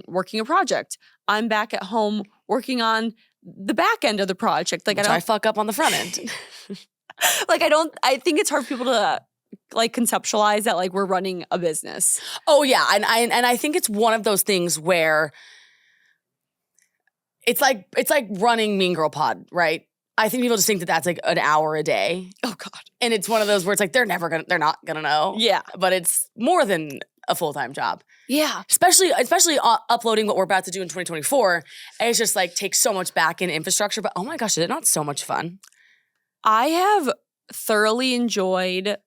working a project. I'm back at home working on the back end of the project. Like I fuck up on the front end. Like I think it's hard for people to like conceptualize that like we're running a business. Oh yeah, and I think it's one of those things where it's like running Mean Girl Pod, right? I think people just think that that's like an hour a day. Oh God. And it's one of those where it's like they're not gonna know. Yeah. But it's more than a full-time job. Yeah. Especially uploading what we're about to do in 2024. It's just like takes so much back-end infrastructure. But oh my gosh, is it not so much fun? I have thoroughly enjoyed.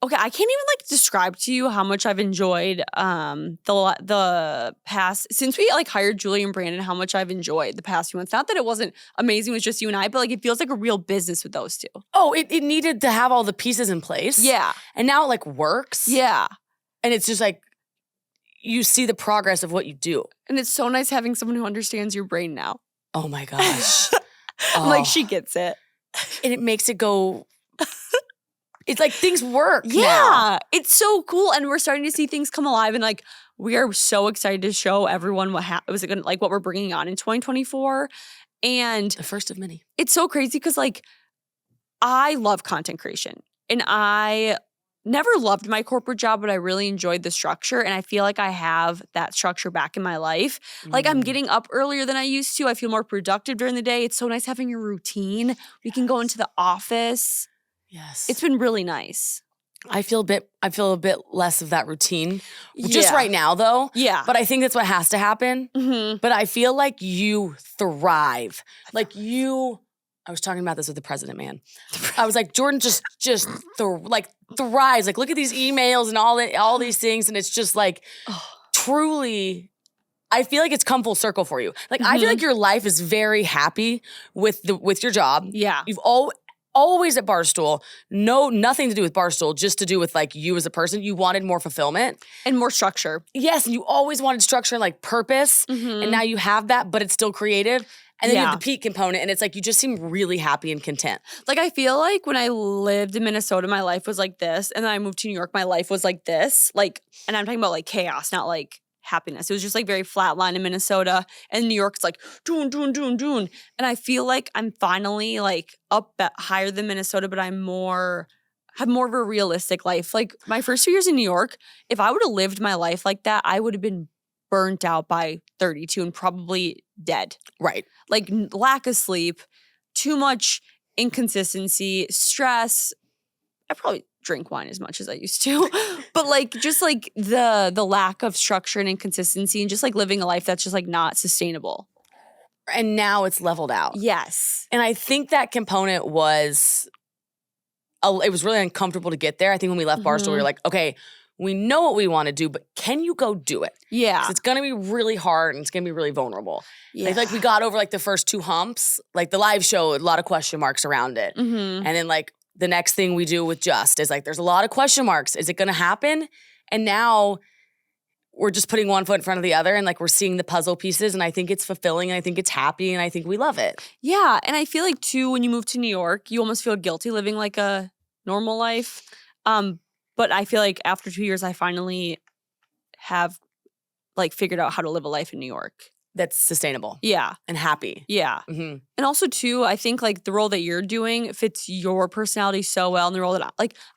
Okay, I can't even like describe to you how much I've enjoyed the past since we like hired Julie and Brandon. How much I've enjoyed the past few months. Not that it wasn't amazing with just you and I, but like it feels like a real business with those two. Oh, it needed to have all the pieces in place. Yeah, and now it like works. Yeah, and it's just like you see the progress of what you do, and it's so nice having someone who understands your brain now. Oh my gosh, Like she gets it, and it makes it go. It's like things work. Yeah, now. It's so cool, and we're starting to see things come alive. And like we are so excited to show everyone what we're bringing on in 2024, and the first of many. It's so crazy because like I love content creation, and I never loved my corporate job, but I really enjoyed the structure, and I feel like I have that structure back in my life. Like I'm getting up earlier than I used to. I feel more productive during the day. It's so nice having a routine. We can go into the office. Yes. It's been really nice. I feel a bit less of that routine. Just right now though. Yeah. But I think that's what has to happen. Mm-hmm. But I feel like you thrive. Like I was talking about this with the president, man. I was like, Jordyn just thrives. Like look at these emails and all these things. And it's just like truly, I feel like it's come full circle for you. Like I feel like your life is very happy with your job. Yeah. You've always at Barstool, nothing to do with Barstool, just to do with like you as a person. You wanted more fulfillment. And more structure. Yes, and you always wanted structure and like purpose. And now you have that, but it's still creative. And then you have the peak component, and it's like you just seem really happy and content. Like I feel like when I lived in Minnesota, my life was like this. And then I moved to New York, my life was like this. Like, and I'm talking about like chaos, not like happiness. It was just like very flatline in Minnesota. And New York, it's like doon. And I feel like I'm finally like up higher than Minnesota, but have more of a realistic life. Like my first 2 years in New York, if I would have lived my life like that, I would have been burnt out by 32 and probably dead. Right. Like lack of sleep, too much inconsistency, stress. I probably drink wine as much as I used to, but like just like the lack of structure and inconsistency and just like living a life that's just like not sustainable. And now it's leveled out. Yes. And I think that component was, it was really uncomfortable to get there. I think when we left Barstool, we were like, okay, we know what we want to do, but can you go do it? Yeah. It's going to be really hard and it's going to be really vulnerable. Yeah. I feel like we got over like the first 2 humps, like the live show, a lot of question marks around it. And then like the next thing we do with Just is like, there's a lot of question marks. Is it going to happen? And now we're just putting one foot in front of the other and like we're seeing the puzzle pieces and I think it's fulfilling and I think it's happy and I think we love it. Yeah. And I feel like too, when you move to New York, you almost feel guilty living like a normal life. But I feel like after 2 years, I finally have like figured out how to live a life in New York. That's sustainable. Yeah. And happy. Yeah. And also too, I think like the role that you're doing fits your personality so well. And the role that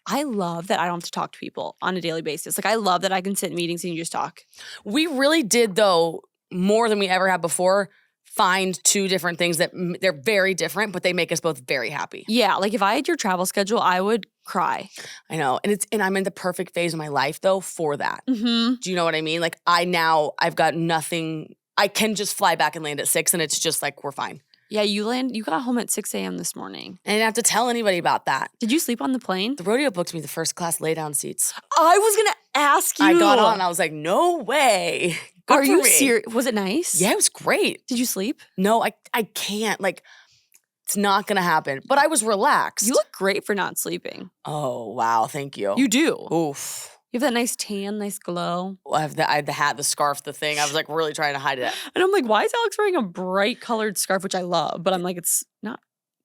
I love that I don't have to talk to people on a daily basis. Like I love that I can sit in meetings and you just talk. We really did though, more than we ever have before, find 2 different things that they're very different, but they make us both very happy. Yeah. Like if I had your travel schedule, I would cry. I know. And I'm in the perfect phase of my life though for that. Do you know what I mean? Like I've got nothing. I can just fly back and land at 6 and it's just like, we're fine. Yeah, you got home at 6 a.m. this morning. I didn't have to tell anybody about that. Did you sleep on the plane? The Rodeo booked me the first class lay down seats. I was going to ask you. I got on and I was like, no way. Good Are for you me. serious? Was it nice? Yeah, it was great. Did you sleep? No, I can't. Like, It's not going to happen. But I was relaxed. You look great for not sleeping. Oh, wow. Thank you. You do. Oof. You have that nice tan, nice glow. I have the hat, the scarf, the thing. I was like really trying to hide it. And I'm like, why is Alex wearing a bright colored scarf, which I love? But I'm like, it's not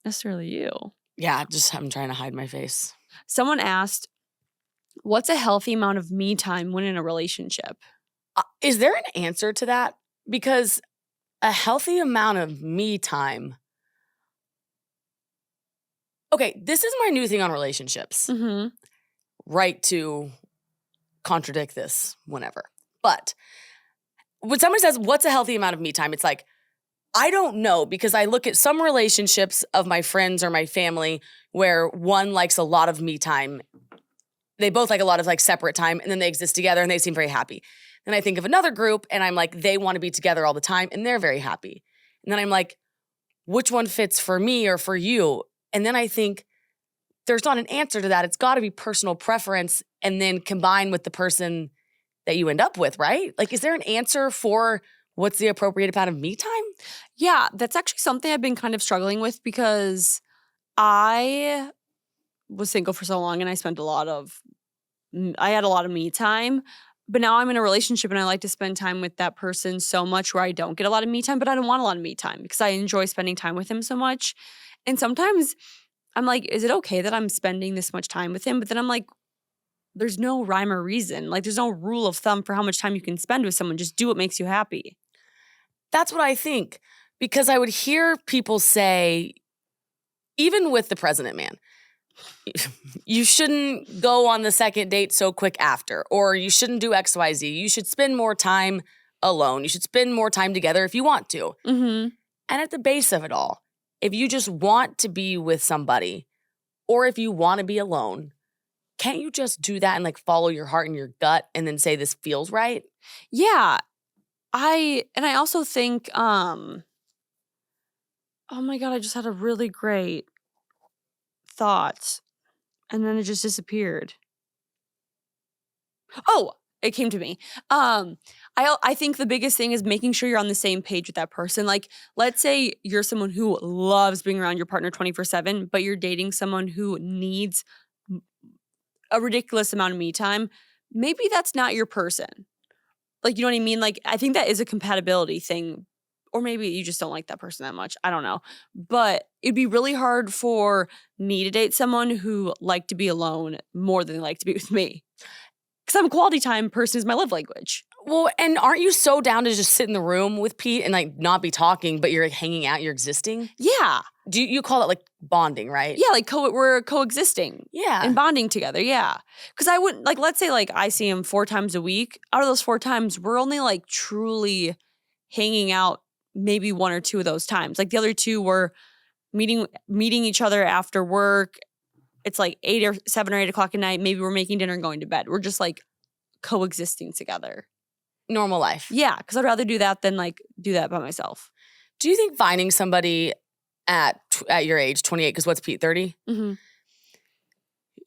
necessarily you. Yeah, I'm trying to hide my face. Someone asked, what's a healthy amount of me time when in a relationship? Is there an answer to that? Because a healthy amount of me time. Okay, this is my new thing on relationships. Mm-hmm. Right to contradict this whenever. But when someone says, what's a healthy amount of me time? It's like, I don't know, because I look at some relationships of my friends or my family where one likes a lot of me time. They both like a lot of like separate time, and then they exist together and they seem very happy. Then I think of another group and I'm like, they want to be together all the time and they're very happy. And then I'm like, which one fits for me or for you? And then I think there's not an answer to that. It's got to be personal preference and then combine with the person that you end up with, right? Like, is there an answer for what's the appropriate amount of me time? Yeah, that's actually something I've been kind of struggling with because I was single for so long and I had a lot of me time. But now I'm in a relationship and I like to spend time with that person so much where I don't get a lot of me time, but I don't want a lot of me time because I enjoy spending time with him so much. And sometimes I'm like, is it okay that I'm spending this much time with him? But then I'm like, there's no rhyme or reason. Like, there's no rule of thumb for how much time you can spend with someone. Just do what makes you happy. That's what I think. Because I would hear people say, even with the president man, you shouldn't go on the second date so quick after, or you shouldn't do X, Y, Z. You should spend more time alone. You should spend more time together if you want to. Mm-hmm. And at the base of it all, if you just want to be with somebody, or if you want to be alone, can't you just do that and like follow your heart and your gut and then say this feels right? Yeah. I also think, oh my God, I just had a really great thought and then it just disappeared. Oh, it came to me. I think the biggest thing is making sure you're on the same page with that person. Like, let's say you're someone who loves being around your partner 24/7, but you're dating someone who needs a ridiculous amount of me time. Maybe that's not your person. Like, you know what I mean? Like, I think that is a compatibility thing. Or maybe you just don't like that person that much. I don't know. But it'd be really hard for me to date someone who liked to be alone more than they like to be with me. Because I'm a quality time person is my love language. Well, and aren't you so down to just sit in the room with Pete and like not be talking, but you're like hanging out, you're existing? Yeah. Do you call it like bonding, right? Yeah, like we're coexisting. Yeah. And bonding together, yeah. Because I wouldn't, like, let's say like I see him 4 times a week. Out of those 4 times, we're only like truly hanging out maybe 1 or 2 of those times. Like the other 2 were meeting each other after work. It's like 7 or 8 o'clock at night. Maybe we're making dinner and going to bed. We're just like coexisting together. Normal life. Yeah, because I'd rather do that than like do that by myself. Do you think finding somebody at your age, 28, because what's Pete, 30? Mm-hmm.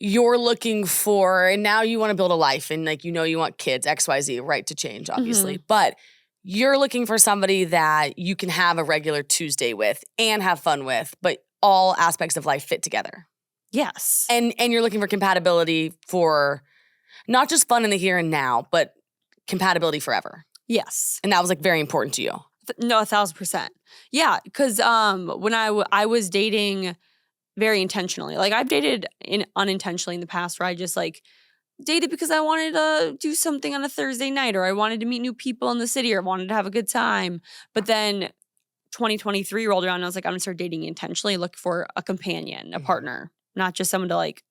You're looking for, and now you want to build a life and like, you know, you want kids, X, Y, Z, right to change, obviously. Mm-hmm. But you're looking for somebody that you can have a regular Tuesday with and have fun with, but all aspects of life fit together. Yes. And you're looking for compatibility for not just fun in the here and now, but compatibility forever. Yes. And that was like very important to you. No, 1,000%. Yeah, because when I was dating very intentionally, like I've dated unintentionally in the past where I just like dated because I wanted to do something on a Thursday night or I wanted to meet new people in the city or wanted to have a good time. But then 2023 rolled around and I was like, I'm going to start dating intentionally, look for a companion, a partner, not just someone to like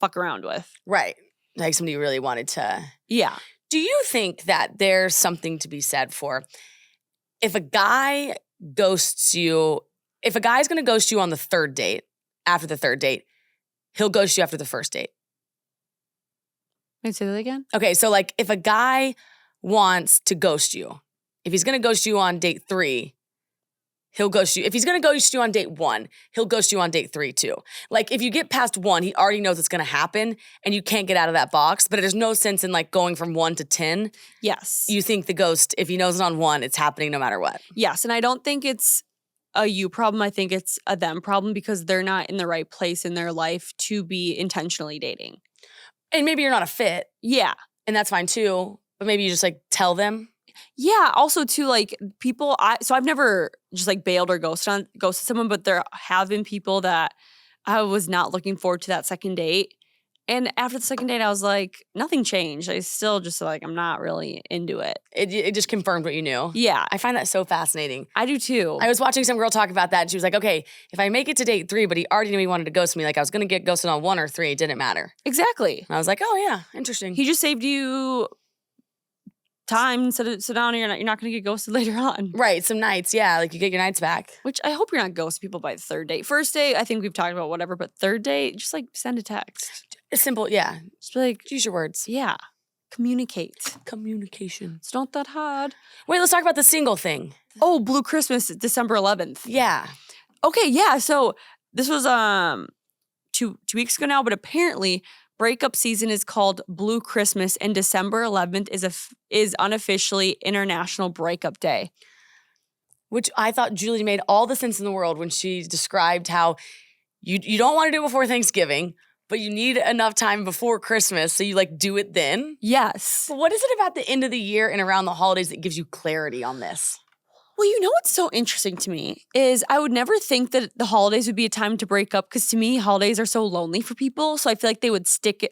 fuck around with. Right. Like somebody you really wanted to. Yeah. Do you think that there's something to be said for if a guy ghosts you, if a guy's going to ghost you on the 3rd date, after the 3rd date, he'll ghost you after the 1st date? Can I say that again? Okay, so like if a guy wants to ghost you, if he's going to ghost you on date 3, he'll ghost you. If he's going to ghost you on date 1, he'll ghost you on date 3 too. Like if you get past 1, he already knows it's going to happen and you can't get out of that box, but there's no sense in like going from 1 to 10. Yes. You think the ghost, if he knows it on 1, it's happening no matter what. Yes, and I don't think it's a you problem. I think it's a them problem because they're not in the right place in their life to be intentionally dating. And maybe you're not a fit, Yeah. and that's fine too. But maybe you just like tell them. Yeah. Also, too, like people. So I've never just like bailed or ghosted someone, but there have been people that I was not looking forward to that second date. And after the second date, I was like, nothing changed. I still just like, I'm not really into it. It just confirmed what you knew. Yeah. I find that so fascinating. I do too. I was watching some girl talk about that, and she was like, okay, if I make it to date 3, but he already knew he wanted to ghost me, like I was going to get ghosted on 1 or 3, it didn't matter. Exactly. And I was like, oh yeah, interesting. He just saved you time to sit down and you're not going to get ghosted later on. Right, some nights, yeah, like you get your nights back. Which I hope you're not ghosting people by the third date. First date, I think we've talked about whatever, but third date, just like send a text. It's simple, yeah. Just be like, Use your words. yeah, communicate. Communication. It's not that hard. Wait, let's talk about the single thing. Oh, Blue Christmas, December 11th. Yeah. Okay, yeah. So this was two weeks ago now, but apparently breakup season is called Blue Christmas, and December 11th is unofficially International Breakup Day. Which I thought Julie made all the sense in the world when she described how you don't want to do it before Thanksgiving, but you need enough time before Christmas, so you like do it then. Yes. But what is it about the end of the year and around the holidays that gives you clarity on this? Well, you know what's so interesting to me is I would never think that the holidays would be a time to break up because to me, holidays are so lonely for people. So I feel like they would stick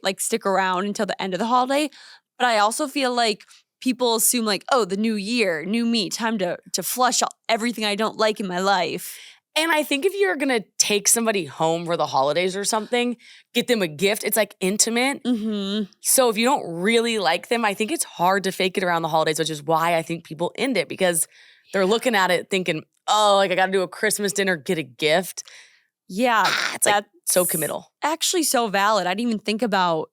around until the end of the holiday. But I also feel like people assume like, oh, the new year, new me, time to flush everything I don't like in my life. And I think if you're going to take somebody home for the holidays or something, get them a gift, it's like intimate. Mm-hmm. So if you don't really like them, I think it's hard to fake it around the holidays, which is why I think people end it because they're looking at it thinking, oh, like I got to do a Christmas dinner, get a gift. Yeah. It's like so committal. Actually so valid. I didn't even think about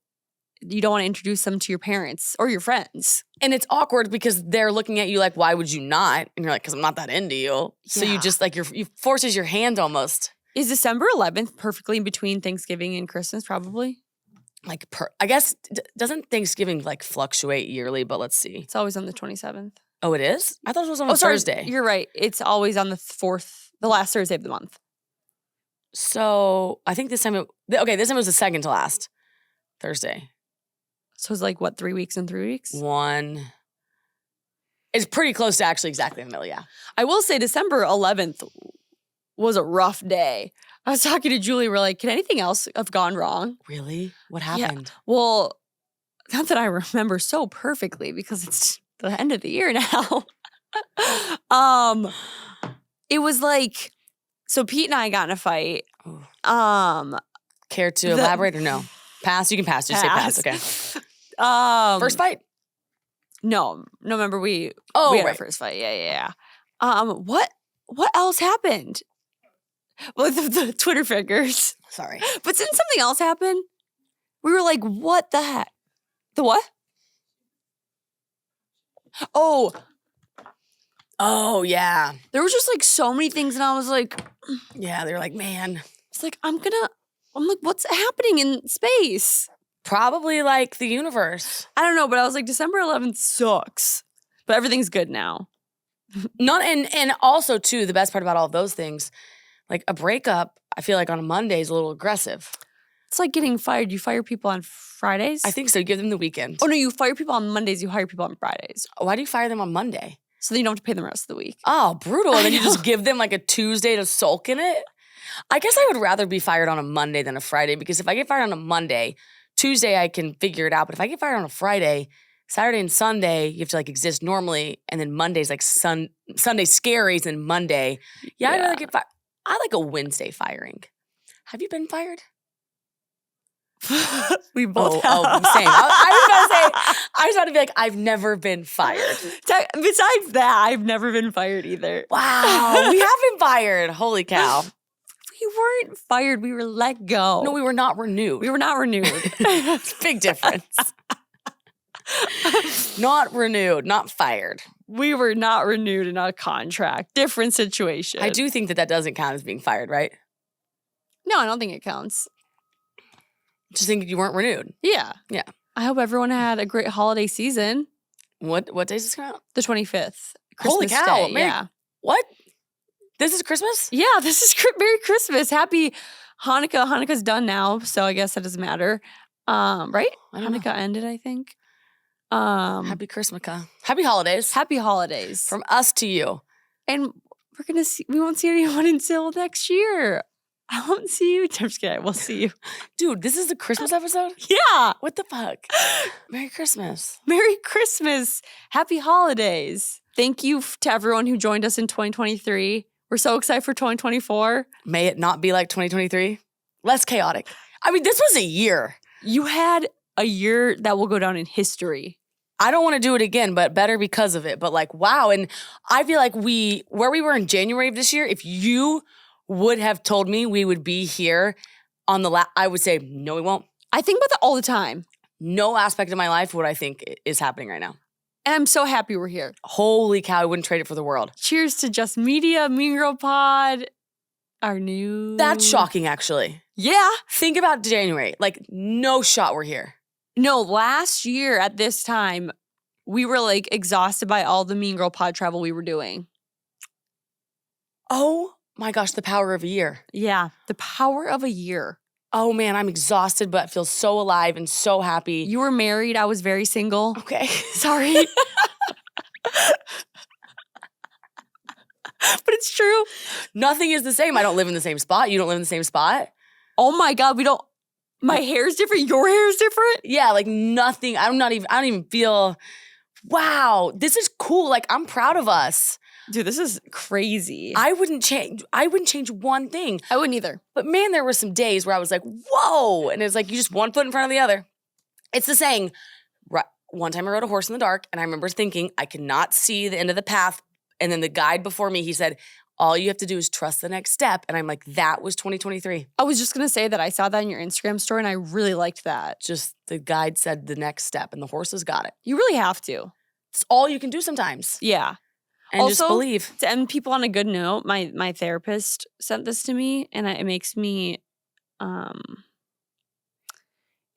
you don't want to introduce them to your parents or your friends. And it's awkward because they're looking at you like, why would you not? And you're like, because I'm not that into you. So you just like, you forces your hand almost. Is December 11th perfectly in between Thanksgiving and Christmas probably? Like, I guess, doesn't Thanksgiving like fluctuate yearly? But let's see. It's always on the 27th. Oh, it is? I thought it was on Thursday. Thursday. You're right. It's always on the last Thursday of the month. So I think this time this time it was the second to last Thursday. So it's like, what, 3 weeks and 3 weeks? 1. It's pretty close to actually exactly in the middle, yeah. I will say December 11th was a rough day. I was talking to Julie. We're like, can anything else have gone wrong? Really? What happened? Yeah. Well, not that I remember so perfectly because it's the end of the year now. It was like, so Pete and I got in a fight. Ooh. Care to elaborate or no? Pass? You can pass. Just say pass. Okay. First fight? No, remember we had our first fight. Yeah. What else happened? Well, the Twitter fingers. Sorry. But didn't something else happen? We were like, what the heck? The what? Oh, yeah. There was just like so many things, and I was like, yeah, they're like, man. It's like, I'm like, what's happening in space? Probably like the universe. I don't know, but I was like, December 11th sucks. But everything's good now. And also, too, the best part about all of those things, like a breakup, I feel like on a Monday is a little aggressive. It's like getting fired. You fire people on Fridays? I think so. Give them the weekend. Oh, no, you fire people on Mondays. You hire people on Fridays. Why do you fire them on Monday? So then you don't have to pay them the rest of the week. Oh, brutal. And then you just give them like a Tuesday to sulk in it? I guess I would rather be fired on a Monday than a Friday because if I get fired on a Monday, Tuesday I can figure it out. But if I get fired on a Friday, Saturday and Sunday, you have to like exist normally. And then Monday's like Sunday scaries and Monday. Yeah, I'd rather get fired. I like a Wednesday firing. Have you been fired? We both have. Same. I was about to be like, I've never been fired. Besides that, I've never been fired either. Wow. We have been fired. Holy cow. We weren't fired. We were let go. No, we were not renewed. We were not renewed. It's a big difference. Not renewed, not fired. We were not renewed in a contract. Different situation. I do think that doesn't count as being fired, right? No, I don't think it counts. Just think you weren't renewed. Yeah. Yeah. I hope everyone had a great holiday season. What days does this come out? The 25th. Holy Christmas cow. Day. Yeah. What? This is Christmas? Yeah, this is Merry Christmas. Happy Hanukkah. Hanukkah's done now, so I guess that doesn't matter. Right? I don't know. Hanukkah ended, I think. Happy Christmas. Happy holidays. Happy holidays. From us to you. And we won't see anyone until next year. I won't see you. I'm just kidding. We'll see you. Dude, this is the Christmas episode? Yeah. What the fuck? Merry Christmas. Merry Christmas. Happy holidays. Thank you to everyone who joined us in 2023. We're so excited for 2024. May it not be like 2023. Less chaotic. I mean, this was a year. You had a year that will go down in history. I don't want to do it again, but better because of it. But like, wow. And I feel like where we were in January of this year, if you would have told me we would be here on I would say, no, we won't. I think about that all the time. No aspect of my life would I think is happening right now. And I'm so happy we're here. Holy cow, I wouldn't trade it for the world. Cheers to Just Media, Mean Girl Pod, our new... That's shocking, actually. Yeah. Think about January. Like, no shot we're here. No, last year at this time, we were like exhausted by all the Mean Girl Pod travel we were doing. Oh my gosh, the power of a year. Yeah, the power of a year. Oh man, I'm exhausted, but feel so alive and so happy. You were married. I was very single. Okay. Sorry. But it's true. Nothing is the same. I don't live in the same spot. You don't live in the same spot. Oh my God, we don't. My hair's different. Your hair's different. Yeah, like nothing. I don't even feel, wow, this is cool. Like, I'm proud of us. Dude, this is crazy. I wouldn't change one thing. I wouldn't either. But man, there were some days where I was like, whoa. And it's like, you just one foot in front of the other. It's the saying, one time I rode a horse in the dark and I remember thinking, I cannot see the end of the path. And then the guide before me, he said, all you have to do is trust the next step. And I'm like, that was 2023. I was just going to say that I saw that in your Instagram story and I really liked that. Just the guide said the next step and the horses got it. You really have to. It's all you can do sometimes. Yeah. And also, just believe. To end people on a good note, my therapist sent this to me and it makes me,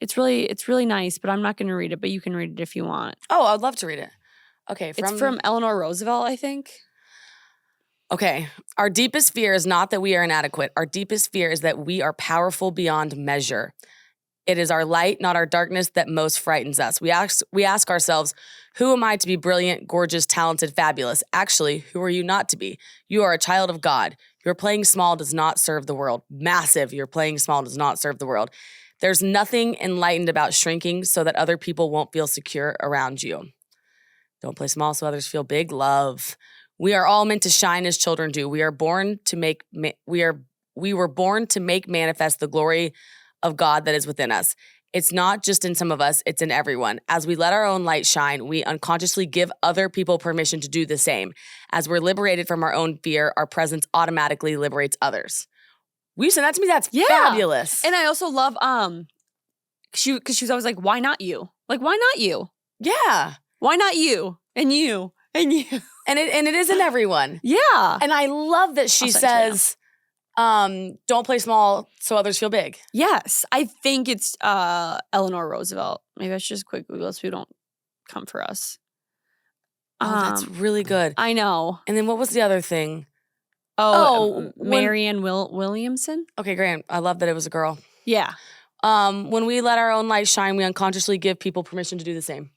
it's really nice, but I'm not going to read it, but you can read it if you want. Oh, I'd love to read it. Okay. It's from Eleanor Roosevelt, I think. Okay. Our deepest fear is not that we are inadequate. Our deepest fear is that we are powerful beyond measure. It is our light, not our darkness, that most frightens us. We ask ourselves, who am I to be brilliant, gorgeous, talented, fabulous? Actually, who are you not to be? You are a child of God. Your playing small does not serve the world. Massive, your playing small does not serve the world. There's nothing enlightened about shrinking so that other people won't feel secure around you. Don't play small so others feel big. Love. We are all meant to shine as children do. We were born to make manifest the glory of God that is within us. It's not just in some of us, it's in everyone. As we let our own light shine, we unconsciously give other people permission to do the same. As we're liberated from our own fear, our presence automatically liberates others. Will you send that to me? That's fabulous. And I also love, because she was always like, why not you? Like, why not you? Yeah. Why not you? And you? And you? And it isn't everyone. Yeah. And I love that she says, don't play small so others feel big. Yes. I think it's Eleanor Roosevelt. Maybe I should just quick Google it so you don't come for us. Oh, that's really good. I know. And then what was the other thing? Marianne Williamson. Okay, great. I love that it was a girl. Yeah. When we let our own light shine, we unconsciously give people permission to do the same.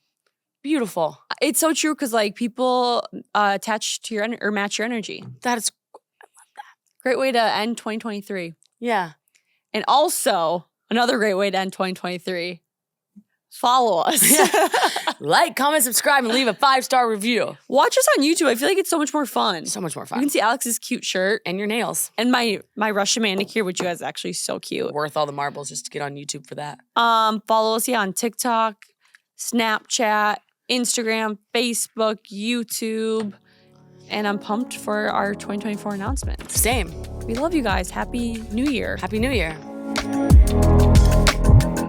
Beautiful. It's so true because like people attach to your or match your energy. That is, I love that. Great way to end 2023. Yeah. And also another great way to end 2023. Follow us. Like, comment, subscribe, and leave a 5-star review. Watch us on YouTube. I feel like it's so much more fun. So much more fun. You can see Alex's cute shirt. And your nails. And my Russian manicure, which you guys actually so cute. Worth all the marbles just to get on YouTube for that. Follow us on TikTok, Snapchat, Instagram, Facebook, YouTube. And I'm pumped for our 2024 announcements. Same. We love you guys. Happy New Year. Happy New Year.